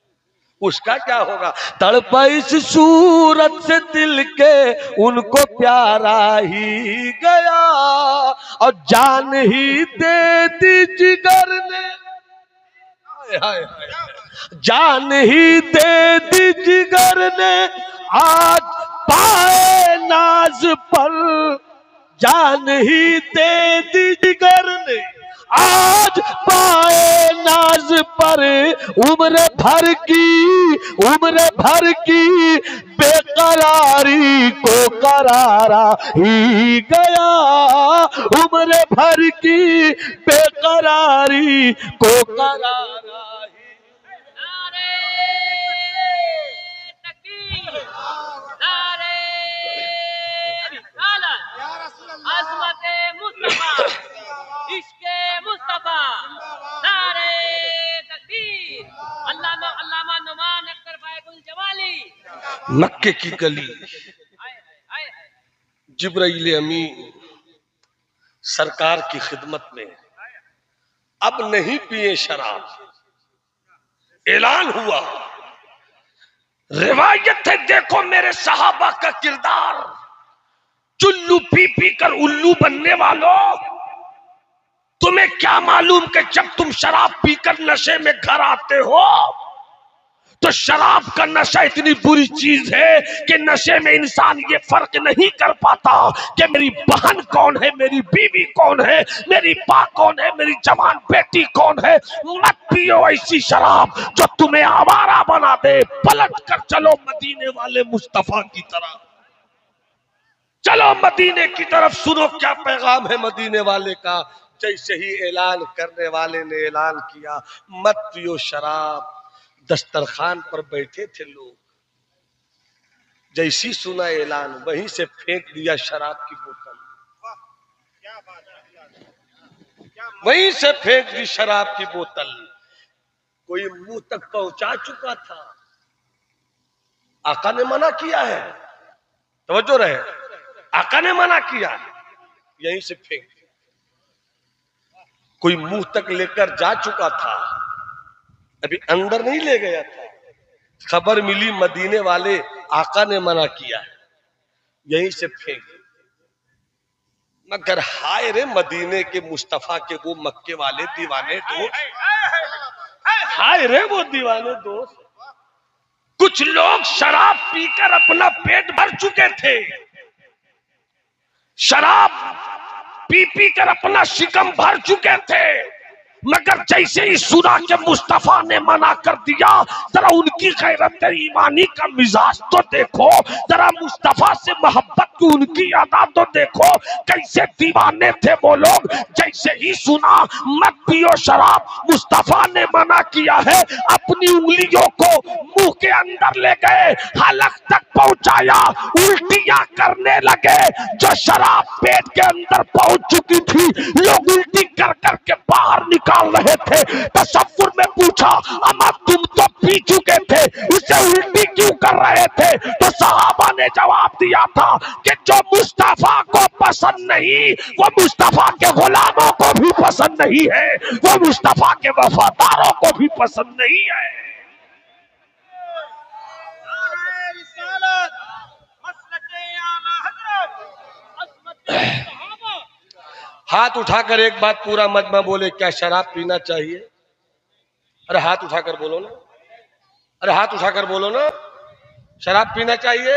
उसका क्या होगा? तड़पा इस सूरत से दिल के उनको प्यारा ही गया, और जान ही दे दी जिगर ने, जान ही दे दी जिगर ने, आज पाए नाज पर जान ही दे दी जिगर ने आज पाए नाज पर उम्र भर की बेकरारी को करारा ही गया, उम्र भर की बेकरारी को करारा ही। नारे तकबीर, नारे रिसालत, अज़मते मुस्तफा, इश्के मुस्तफा, नारे तकबीर। अल्लामा नुमान अख्तर फायकुल जमाली। मक्के की गली, जिब्राइल अमीन सरकार की खिदमत में अब नहीं पिए शराब, ऐलान हुआ। रिवायत है, देखो मेरे सहाबा का किरदार, चुल्लू पी पी कर उल्लू बनने वालों, तुम्हें क्या मालूम कि जब तुम शराब पीकर नशे में घर आते हो तो शराब का नशा इतनी बुरी चीज है कि नशे में इंसान ये फर्क नहीं कर पाता कि मेरी बहन कौन है, मेरी बीवी कौन है, मेरी माँ कौन है, मेरी जवान बेटी कौन है। मत पियो ऐसी शराब जो तुम्हें आवारा बना दे। पलट कर चलो मदीने वाले मुस्तफा की तरफ, चलो मदीने की तरफ, सुनो क्या पैगाम है मदीने वाले का। जैसे ही ऐलान करने वाले ने ऐलान किया, मत पियो शराब, दस्तरखान पर बैठे थे लोग, जैसी सुना ऐलान वहीं से फेंक दिया शराब की बोतल, वहीं से फेंक दी शराब की बोतल। कोई मुंह तक पहुंचा चुका था, आका ने मना किया है, तवज्जो रहे, आका ने मना किया, यहीं से फेंक दिया। कोई मुंह तक लेकर जा चुका था, अभी अंदर नहीं ले गया था, खबर मिली मदीने वाले आका ने मना किया है, यहीं से फेंक। मगर हाय रे मदीने के मुस्तफा के वो मक्के वाले दीवाने दोस्त, हाय रे वो दीवाने दोस्त। कुछ लोग शराब पीकर अपना पेट भर चुके थे, शराब पी पी कर अपना शिकम भर चुके थे, मगर जैसे ही सुना कि मुस्तफा ने मना कर दिया, जरा उनकी गैरत ईमानी का मिजाज तो देखो, जरा मुस्तफा से मोहब्बत की उनकी अदा तो देखो, कैसे दीवाने थे वो लोग। जैसे ही सुना मत पियो शराब, मुस्तफा ने मना किया है, अपनी उंगलियों को मुंह के अंदर ले गए, हलक तक पहुंचाया, उल्टियां करने लगे। जो शराब पेट के अंदर पहुंच चुकी थी, लोग उल्टी कर करके बाहर निकाल रहे थे। तसव्वुर में पूछा, अम्मा तुम तो पी चुके थे, इसे उल्टी क्यों कर रहे थे? तो सहाबा ने जवाब दिया था कि जो मुस्तफा को पसंद नहीं, वो मुस्तफा के गुलामों को भी पसंद नहीं है, वो मुस्तफा के वफादारों को भी पसंद नहीं है। हाथ उठाकर एक बात पूरा मजमा बोले, क्या शराब पीना चाहिए? अरे हाथ उठाकर बोलो ना, अरे हाथ उठाकर बोलो ना, शराब पीना चाहिए?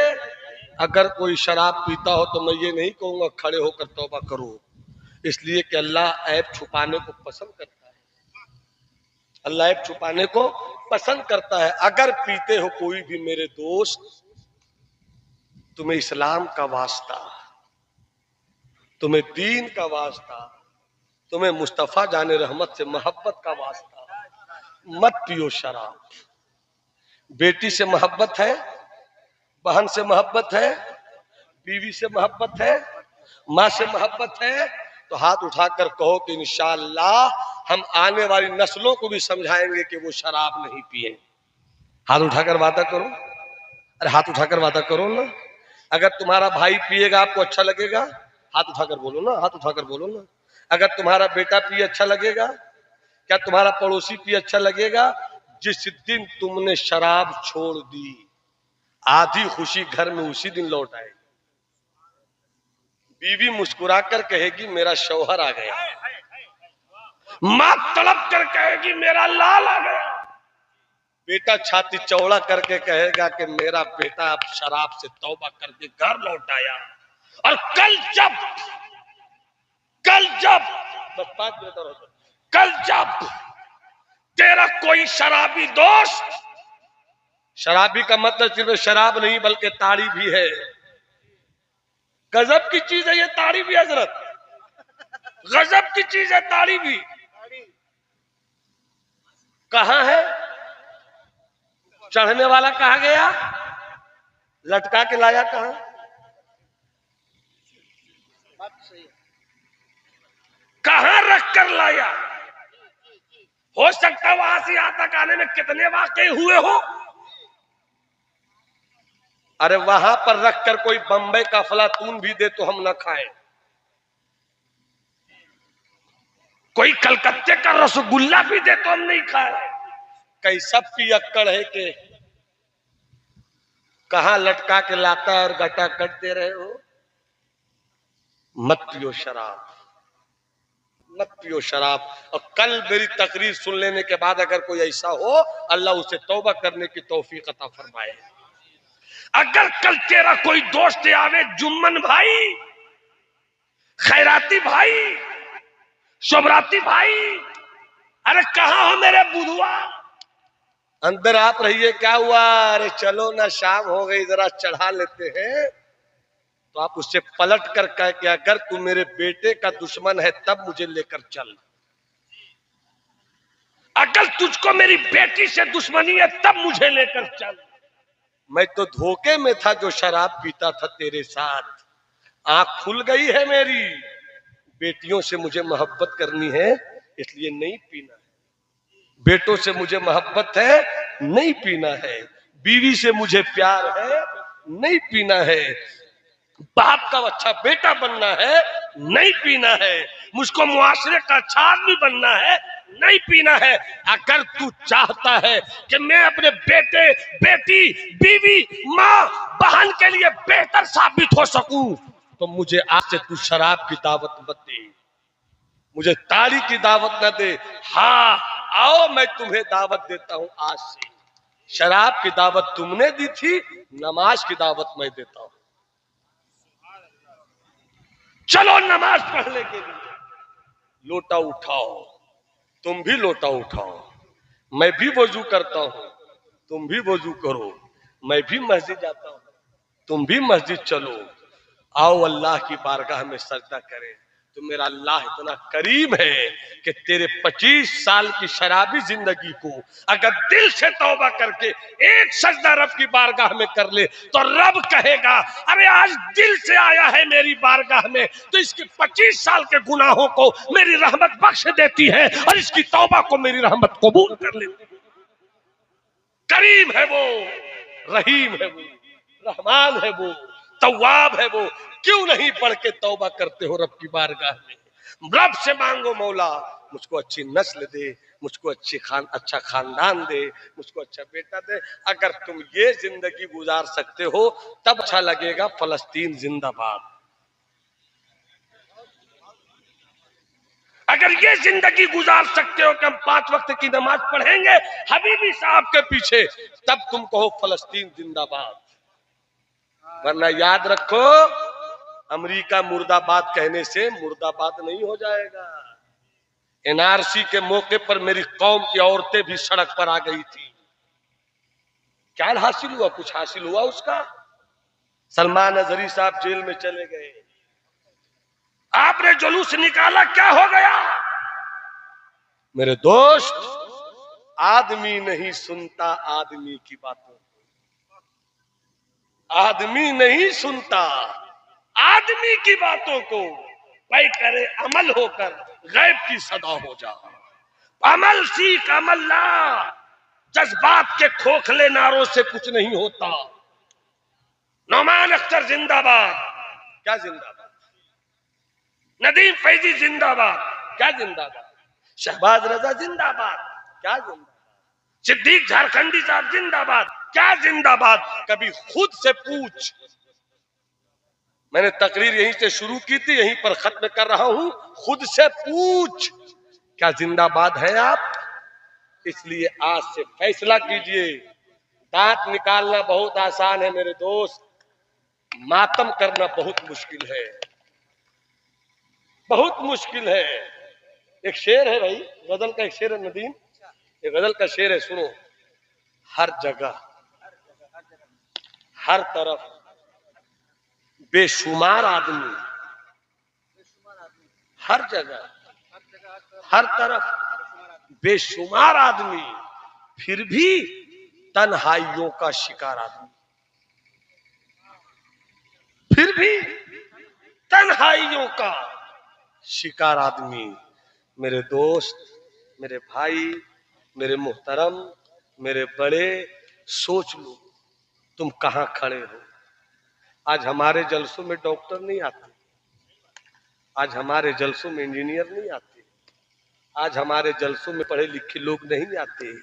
अगर कोई शराब पीता हो तो मैं ये नहीं कहूंगा खड़े होकर तौबा करो, इसलिए कि अल्लाह ऐब छुपाने को पसंद करता है, अल्लाह ऐब छुपाने को पसंद करता है। अगर पीते हो कोई भी मेरे दोस्त, तुम्हें इस्लाम का वास्ता, तुम्हें दीन का वास्ता, तुम्हें मुस्तफा जाने रहमत से मोहब्बत का वास्ता, मत पियो शराब। बेटी से मोहब्बत है, बहन से मोहब्बत है, बीवी से मोहब्बत है, माँ से मोहब्बत है, तो हाथ उठाकर कहो कि इंशाअल्लाह हम आने वाली नस्लों को भी समझाएंगे कि वो शराब नहीं पिए। हाथ उठाकर वादा करो, अरे हाथ उठाकर वादा करो ना। अगर तुम्हारा भाई पिएगा आपको अच्छा लगेगा? हाथ उठाकर बोलो ना, हाथ उठाकर बोलो ना। अगर तुम्हारा बेटा पिए अच्छा लगेगा? क्या तुम्हारा पड़ोसी पिए अच्छा लगेगा? जिस दिन तुमने शराब छोड़ दी, आधी खुशी घर में उसी दिन लौट आएगी। बीवी मुस्कुराकर कहेगी मेरा शौहर आ गया, मां तड़प कर कहेगी मेरा लाल आ गया, बेटा छाती चौड़ा करके कहेगा कि मेरा बेटा अब शराब से तौबा करके घर लौट आया। और कल जब कल जब बस 5 मिनट और होता, कल जब तेरा कोई शराबी दोस्त, शराबी का मतलब सिर्फ शराब नहीं बल्कि ताड़ी भी है, गजब की चीज है ये ताड़ी भी हजरत, गजब की चीज है ताड़ी भी। कहां है चढ़ने वाला, कहां गया, लटका के लाया कहां, कहां रख कर लाया। हो सकता है वहां से यहां तक आने में कितने वाकई हुए हो। अरे वहां पर रखकर कोई बंबई का अफलातून भी दे तो हम ना खाएं, कोई कलकत्ते का रसगुल्ला भी दे तो हम नहीं खाए। कैसा पियक्कड़ है कि कहां लटका के लाता है और गटा कट दे रहे हो। मत पियो शराब, मत पियो शराब। और कल मेरी तकरीर सुन लेने के बाद अगर कोई ऐसा हो, अल्लाह उसे तौबा करने की तौफीक अता फरमाए। अगर कल तेरा कोई दोस्त आवे, जुम्मन भाई, खैराती भाई, शोभराती भाई, अरे कहां हो मेरे बुधवा, अंदर आप रहिए, क्या हुआ, अरे चलो ना शाम हो गई जरा चढ़ा लेते हैं, तो आप उससे पलट कर कह कि अगर तू मेरे बेटे का दुश्मन है तब मुझे लेकर चल, अगर तुझको मेरी बेटी से दुश्मनी है तब मुझे लेकर चल। मैं तो धोखे में था जो शराब पीता था तेरे साथ, आंख खुल गई है मेरी, बेटियों से मुझे मोहब्बत करनी है इसलिए नहीं पीना है, बेटों से मुझे मोहब्बत है नहीं पीना है, बीवी से मुझे प्यार है नहीं पीना है, बाप का अच्छा बेटा बनना है नहीं पीना है, मुझको मुआशरे का अच्छा आदमी बनना है नहीं पीना है। अगर तू चाहता है कि मैं अपने बेटे, बेटी, बीवी, माँ, बहन के लिए बेहतर साबित हो सकूं तो मुझे आज से तू शराब की दावत मत दे, मुझे ताड़ी की दावत न दे। हाँ आओ मैं तुम्हें दावत देता हूं आज से, शराब की दावत तुमने दी थी, नमाज की दावत मैं देता हूं। चलो नमाज पढ़ने के लिए, लोटा उठाओ, तुम भी लोटा उठाओ, मैं भी वजू करता हूं, तुम भी वजू करो, मैं भी मस्जिद जाता हूं, तुम भी मस्जिद चलो, आओ अल्लाह की बारगाह में सजदा करें। तो मेरा अल्लाह इतना करीम है कि तेरे 25 साल की शराबी जिंदगी को अगर दिल से तौबा करके एक सजदा रब की बारगाह में कर ले तो रब कहेगा अरे आज दिल से आया है मेरी बारगाह में तो इसके 25 साल के गुनाहों को मेरी रहमत बख्श देती है और इसकी तौबा को मेरी रहमत कबूल कर लेती है। करीम है वो, रहीम है वो, रहमान है वो, तव्वाब है वो। क्यों नहीं पढ़ के तौबा करते हो रब की बारगाह में? रब से मांगो मौला मुझको अच्छी नस्ल दे, मुझको अच्छा खानदान दे, मुझको अच्छा बेटा दे। अगर तुम ये जिंदगी गुजार सकते हो तब अच्छा लगेगा फलस्तीन जिंदाबाद। अगर ये जिंदगी गुजार सकते हो कि हम 5 वक्त की नमाज पढ़ेंगे हबीबी साहब के पीछे, तब तुम कहो फलस्तीन जिंदाबाद। वरना याद रखो अमेरिका मुर्दाबाद कहने से मुर्दाबाद नहीं हो जाएगा। एनआरसी के मौके पर मेरी कौम की औरतें भी सड़क पर आ गई थी। क्या हासिल हुआ? कुछ हासिल हुआ उसका? सलमान अजहरी साहब जेल में चले गए, आपने जुलूस निकाला, क्या हो गया? मेरे दोस्त आदमी नहीं सुनता आदमी की बातों को, आदमी नहीं सुनता आदमी की बातों को, भाई करे अमल होकर गैब की सदा हो जा। अमल सीख अमल ला, जज्बात के खोखले नारों से कुछ नहीं होता। नौमान अख्तर जिंदाबाद, क्या जिंदाबाद? नदीम फैजी जिंदाबाद, क्या जिंदाबाद? शहबाज रजा जिंदाबाद, क्या जिंदाबाद? सिद्दीक झारखंडी साहब जिंदाबाद, क्या जिंदाबाद? कभी खुद से पूछ। मैंने तकरीर यहीं से शुरू की थी, यहीं पर खत्म कर रहा हूं। खुद से पूछ क्या जिंदाबाद है आप? इसलिए आज से फैसला कीजिए। दांत निकालना बहुत आसान है मेरे दोस्त, मातम करना बहुत मुश्किल है। बहुत मुश्किल है। एक शेर है भाई, गजल का एक शेर है नदीम, ये गजल का शेर है, सुनो। हर जगह हर तरफ बेशुमार आदमी, हर जगह हर तरफ बेशुमार आदमी, फिर भी तन्हाइयों का शिकार आदमी, फिर भी तन्हाइयों का शिकार आदमी। मेरे दोस्त, मेरे भाई, मेरे मोहतरम, मेरे बड़े, सोच लो तुम कहां खड़े हो। आज हमारे जलसों में डॉक्टर नहीं आते, आज हमारे जलसों में इंजीनियर नहीं आते, आज हमारे जलसों में पढ़े लिखे लोग नहीं आते।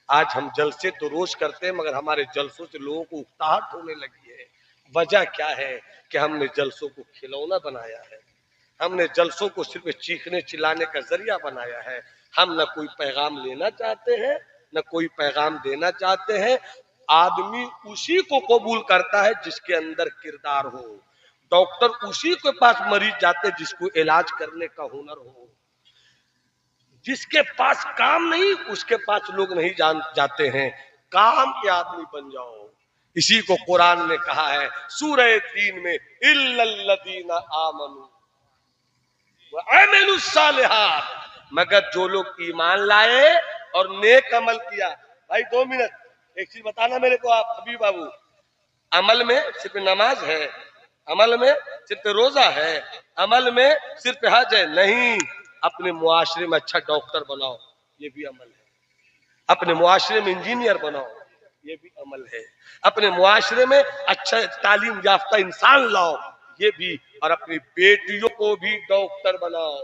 आज हम जलसे तो रोज करते हैं, मगर हमारे जलसों से लोगों को उकताहट होने लगी है। वजह क्या है कि हमने जलसों को खिलौना बनाया है, हमने जलसों को सिर्फ चीखने चिल्लाने का जरिया बनाया है। हम न कोई पैगाम लेना चाहते हैं, न कोई पैगाम देना चाहते हैं। आदमी उसी को कबूल करता है जिसके अंदर किरदार हो। डॉक्टर उसी के पास मरीज जाते जिसको इलाज करने का हुनर हो। जिसके पास काम नहीं उसके पास लोग नहीं जाते हैं। काम के आदमी बन जाओ। इसी को कुरान ने कहा है सूरह 3 में, इल्लल्लज़ीना आमनू व अमिलुस सालिहात, मगर जो लोग ईमान लाए और नेक अमल किया। भाई 2 मिनट, एक चीज बताना मेरे को आप हबीब बाबू, अमल में सिर्फ नमाज है, अमल में सिर्फ रोजा है, अमल में सिर्फ हज है? नहीं। अपने मुआशरे में अच्छा डॉक्टर बनाओ, ये भी अमल है। अपने मुआशरे में इंजीनियर बनाओ, ये भी अमल है। अपने मुआशरे में अच्छा तालीम याफ्ता इंसान लाओ, ये भी। और अपनी बेटियों को भी डॉक्टर बनाओ।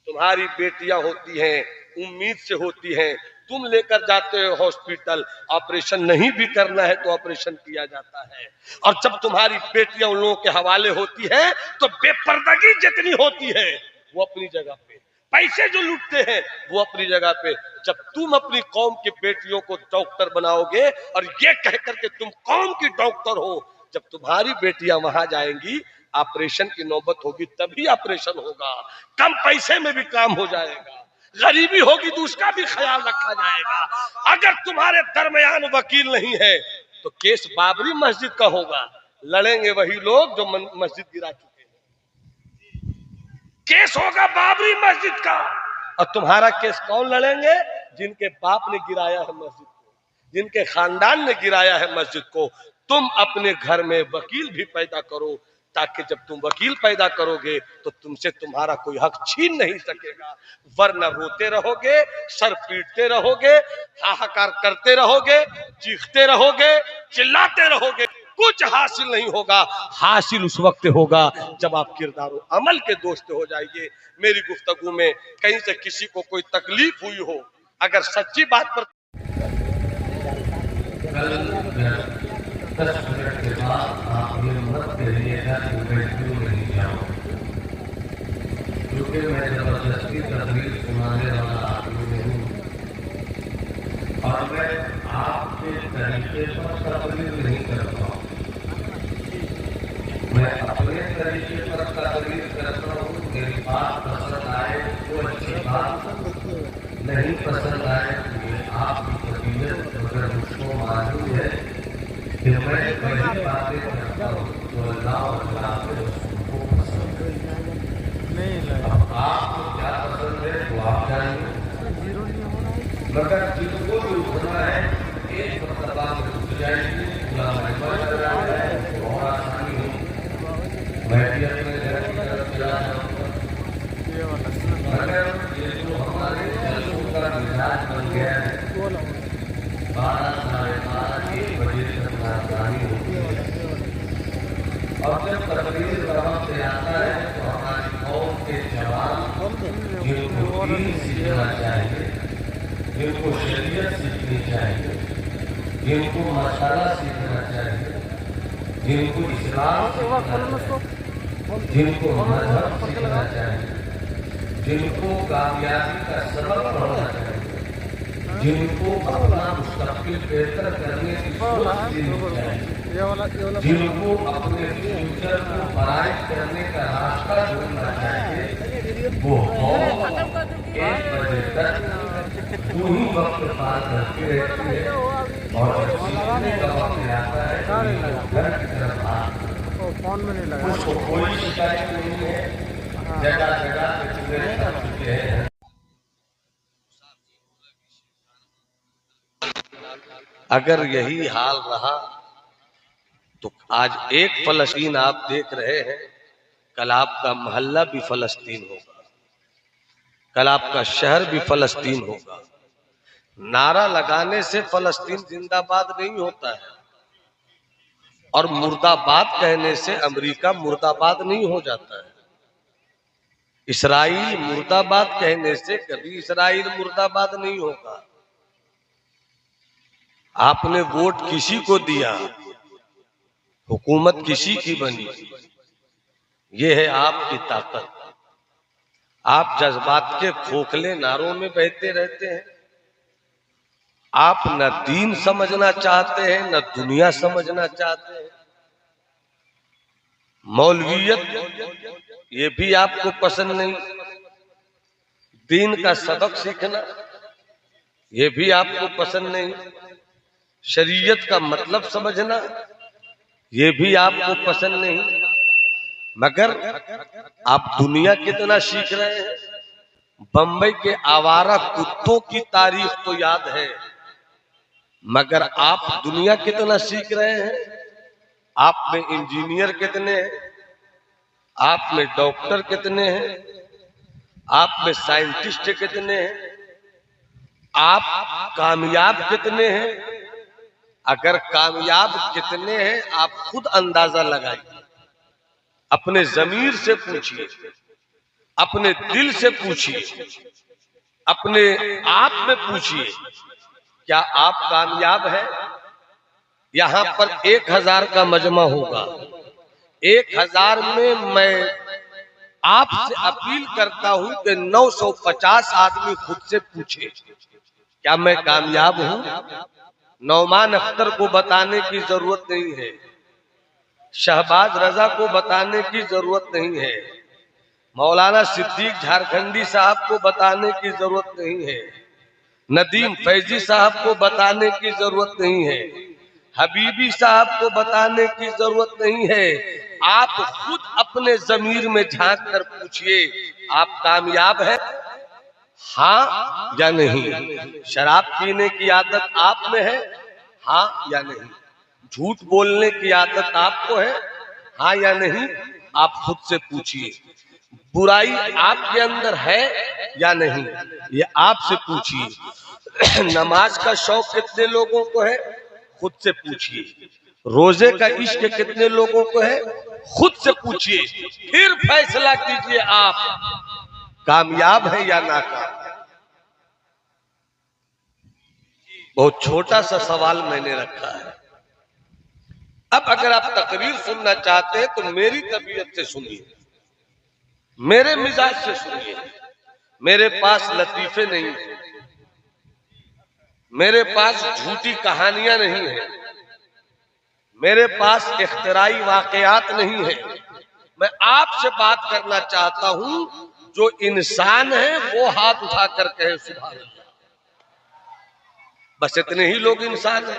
तुम्हारी बेटियां होती हैं, उम्मीद से होती हैं, तुम लेकर जाते हो हॉस्पिटल, ऑपरेशन नहीं भी करना है तो ऑपरेशन किया जाता है। और जब तुम्हारी बेटियां उन लोगों के हवाले होती है तो बेपर्दगी जितनी होती है वो अपनी जगह पे, पैसे जो लूटते हैं वो अपनी जगह पे। जब तुम अपनी कौम की बेटियों को डॉक्टर बनाओगे और ये कहकर के तुम कौम की डॉक्टर हो, जब तुम्हारी बेटियां वहां जाएंगी, ऑपरेशन की नौबत होगी, तभी ऑपरेशन होगा। कम पैसे में भी काम हो जाएगा। गरीबी होगी तो उसका भी ख्याल रखा जाएगा। अगर तुम्हारे दरमियान वकील नहीं है तो केस बाबरी मस्जिद का होगा, लड़ेंगे वही लोग जो मस्जिद गिरा चुके हैं। केस होगा बाबरी मस्जिद का, और तुम्हारा केस कौन लड़ेंगे? जिनके बाप ने गिराया है मस्जिद को, जिनके खानदान ने गिराया है मस्जिद को। तुम अपने घर में वकील भी पैदा करो, ताकि जब तुम वकील पैदा करोगे तो तुमसे तुम्हारा कोई हक छीन नहीं सकेगा। वरना रोते रहोगे, सर पीटते रहोगे, हाहाकार करते रहोगे, चीखते रहोगे, चिल्लाते रहोगे, कुछ हासिल नहीं होगा। हासिल उस वक्त होगा जब आप किरदार अमल के दोस्त हो जाइए। मेरी गुफ्तगू में कहीं से किसी को कोई तकलीफ हुई हो, अगर सच्ची बात पर 10 मिनट के बाद आप ये मत कहिएगा कि मैं क्यों नहीं जाऊँ, क्योंकि मैं जबरदस्ती तकलीफ सुनाने वाला आदमी नहीं हूँ और मैं आपके तरीके पर तकलीफ नहीं करता हूँ। मैं अपने तरीके पर तकलीफ करता हूँ। मेरी बात पसंद आए तो अच्छी बात, नहीं पसंद आए तो ये आपकी तबीयत। अगर मुझको मालूम है कि मैं वही बातें करता हूँ तो अल्लाह और अल्लाह के रसूल को पसंद है। अब आपको क्या पसंद है वो आप जानिए, मगर जिनको भी उठना है एक मरतबा में उठ जाएगी। पूरा महमा चल रहा है, बहुत आसानी होगी। मैं भी अपने घर की तरफ चला जाऊँगा, मगर ये जो हमारे जलसों का मिजाज बन गया है, 12, साढ़े 12, 1 बजे तक नाकामी होती है। और जब तकरीर वहाँ से आता है तो हमारी कौम के जवान जिनको दीन सीखना चाहिए, जिनको शरीयत सीखनी चाहिए, जिनको मसाला सीखना चाहिए, जिनको इस्लाम सीखना चाहिए, जिनको मजहब सीखना चाहिए, जिनको कामयाबी का सबक पढ़ना चाहिए, जिनको अपना मुस्तकबिल बेहतर करने की सोच देनी चाहिए, जिनको अपने फ्यूचर को ब्राइट करने का रास्ता ढूंढना चाहिए वो कौम 1 बजे तक दो ही वक्त पार करती रहती है और जब सीखने का वक्त आता है तो घर की तरफ भागती है। उसको कोई शिकायत नहीं है, जगह जगह पे चुके रह चुके हैं। अगर यही हाल रहा तो आज एक फलस्तीन आप देख रहे हैं, कल आपका मोहल्ला भी फलस्तीन होगा, कल आपका शहर भी फलस्तीन होगा। नारा लगाने से फलस्तीन जिंदाबाद नहीं होता है और मुर्दाबाद कहने से अमेरिका मुर्दाबाद नहीं हो जाता है। इसराइल मुर्दाबाद कहने से कभी इसराइल मुर्दाबाद नहीं होगा। आपने वोट किसी को दिया, हुकूमत किसी की बनी, ये है आपकी ताकत। आप जज्बात के खोखले नारों में बहते रहते हैं। आप न दीन समझना चाहते हैं न दुनिया समझना चाहते हैं। मौलवियत ये भी आपको पसंद नहीं, दीन का सबक सीखना ये भी आपको पसंद नहीं, शरीयत का मतलब समझना ये भी आपको पसंद नहीं। मगर आप दुनिया कितना सीख रहे हैं। बंबई के आवारा कुत्तों की तारीख तो याद है, मगर आप दुनिया कितना सीख रहे हैं। आप में इंजीनियर कितने हैं, आप में डॉक्टर कितने हैं, आप में साइंटिस्ट कितने हैं, आप कामयाब कितने हैं। अगर कामयाब कितने हैं आप खुद अंदाजा लगाइए। अपने जमीर से पूछिए, अपने दिल से पूछिए, अपने आप में पूछिए, क्या आप कामयाब हैं। यहां पर 1000 का मजमा होगा, 1000 में मैं आपसे अपील करता हूं कि 950 आदमी खुद से पूछे क्या मैं कामयाब हूं। नौमान अख्तर को बताने की जरूरत नहीं है, शहबाज रजा को बताने की जरूरत नहीं है, मौलाना सिद्दीक झारखंडी साहब को बताने की जरूरत नहीं है, नदीम फैजी साहब को बताने की जरूरत नहीं है, हबीबी साहब को बताने की जरूरत नहीं है। आप खुद अपने जमीर में झांक कर पूछिए, आप कामयाब हैं, हाँ या नहीं। शराब पीने की आदत आप में है, हाँ या नहीं। झूठ बोलने की आदत आपको है, हाँ या नहीं। आप खुद से पूछिए। बुराई आपके अंदर है या नहीं, ये आपसे पूछिए। नमाज का शौक कितने लोगों को है, खुद से पूछिए। रोजे का इश्क कितने लोगों को है, खुद से पूछिए। फिर फैसला कीजिए आप कामयाब है या नाकाम। बहुत छोटा सा सवाल मैंने रखा है। अब अगर आप तकरीर सुनना चाहते हैं तो मेरी तबीयत से सुनिए, मेरे मिजाज से सुनिए। मेरे पास लतीफे नहीं है, मेरे पास झूठी कहानियां नहीं है, मेरे पास इख्तिराई वाकयात नहीं है। मैं आपसे बात करना चाहता हूं, जो इंसान है वो हाथ उठा कर कहे सुभान अल्लाह। बस इतने ही लोग इंसान हैं।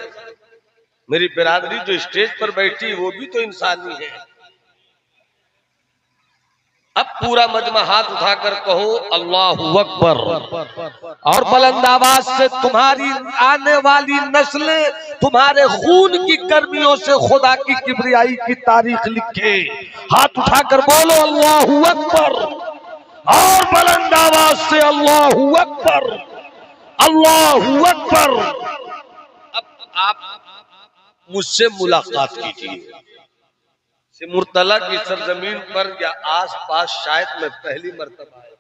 मेरी बिरादरी जो स्टेज पर बैठी वो भी तो इंसान ही है। अब पूरा मजमा हाथ उठाकर कहो अल्लाहु अकबर, और बुलंद आवाज से तुम्हारी आने वाली नस्लें तुम्हारे खून की गर्मियों से खुदा की किबरियाई की तारीख लिखे। हाथ उठाकर बोलो अल्लाहु अकबर, और बुलंद आवाज से अल्लाहु अकबर, अल्लाहु अकबर। अब आप मुझसे मुलाकात कीजिए। मुर्तला की सरजमीन पर या आस पास शायद मैं पहली मर्तबा आया।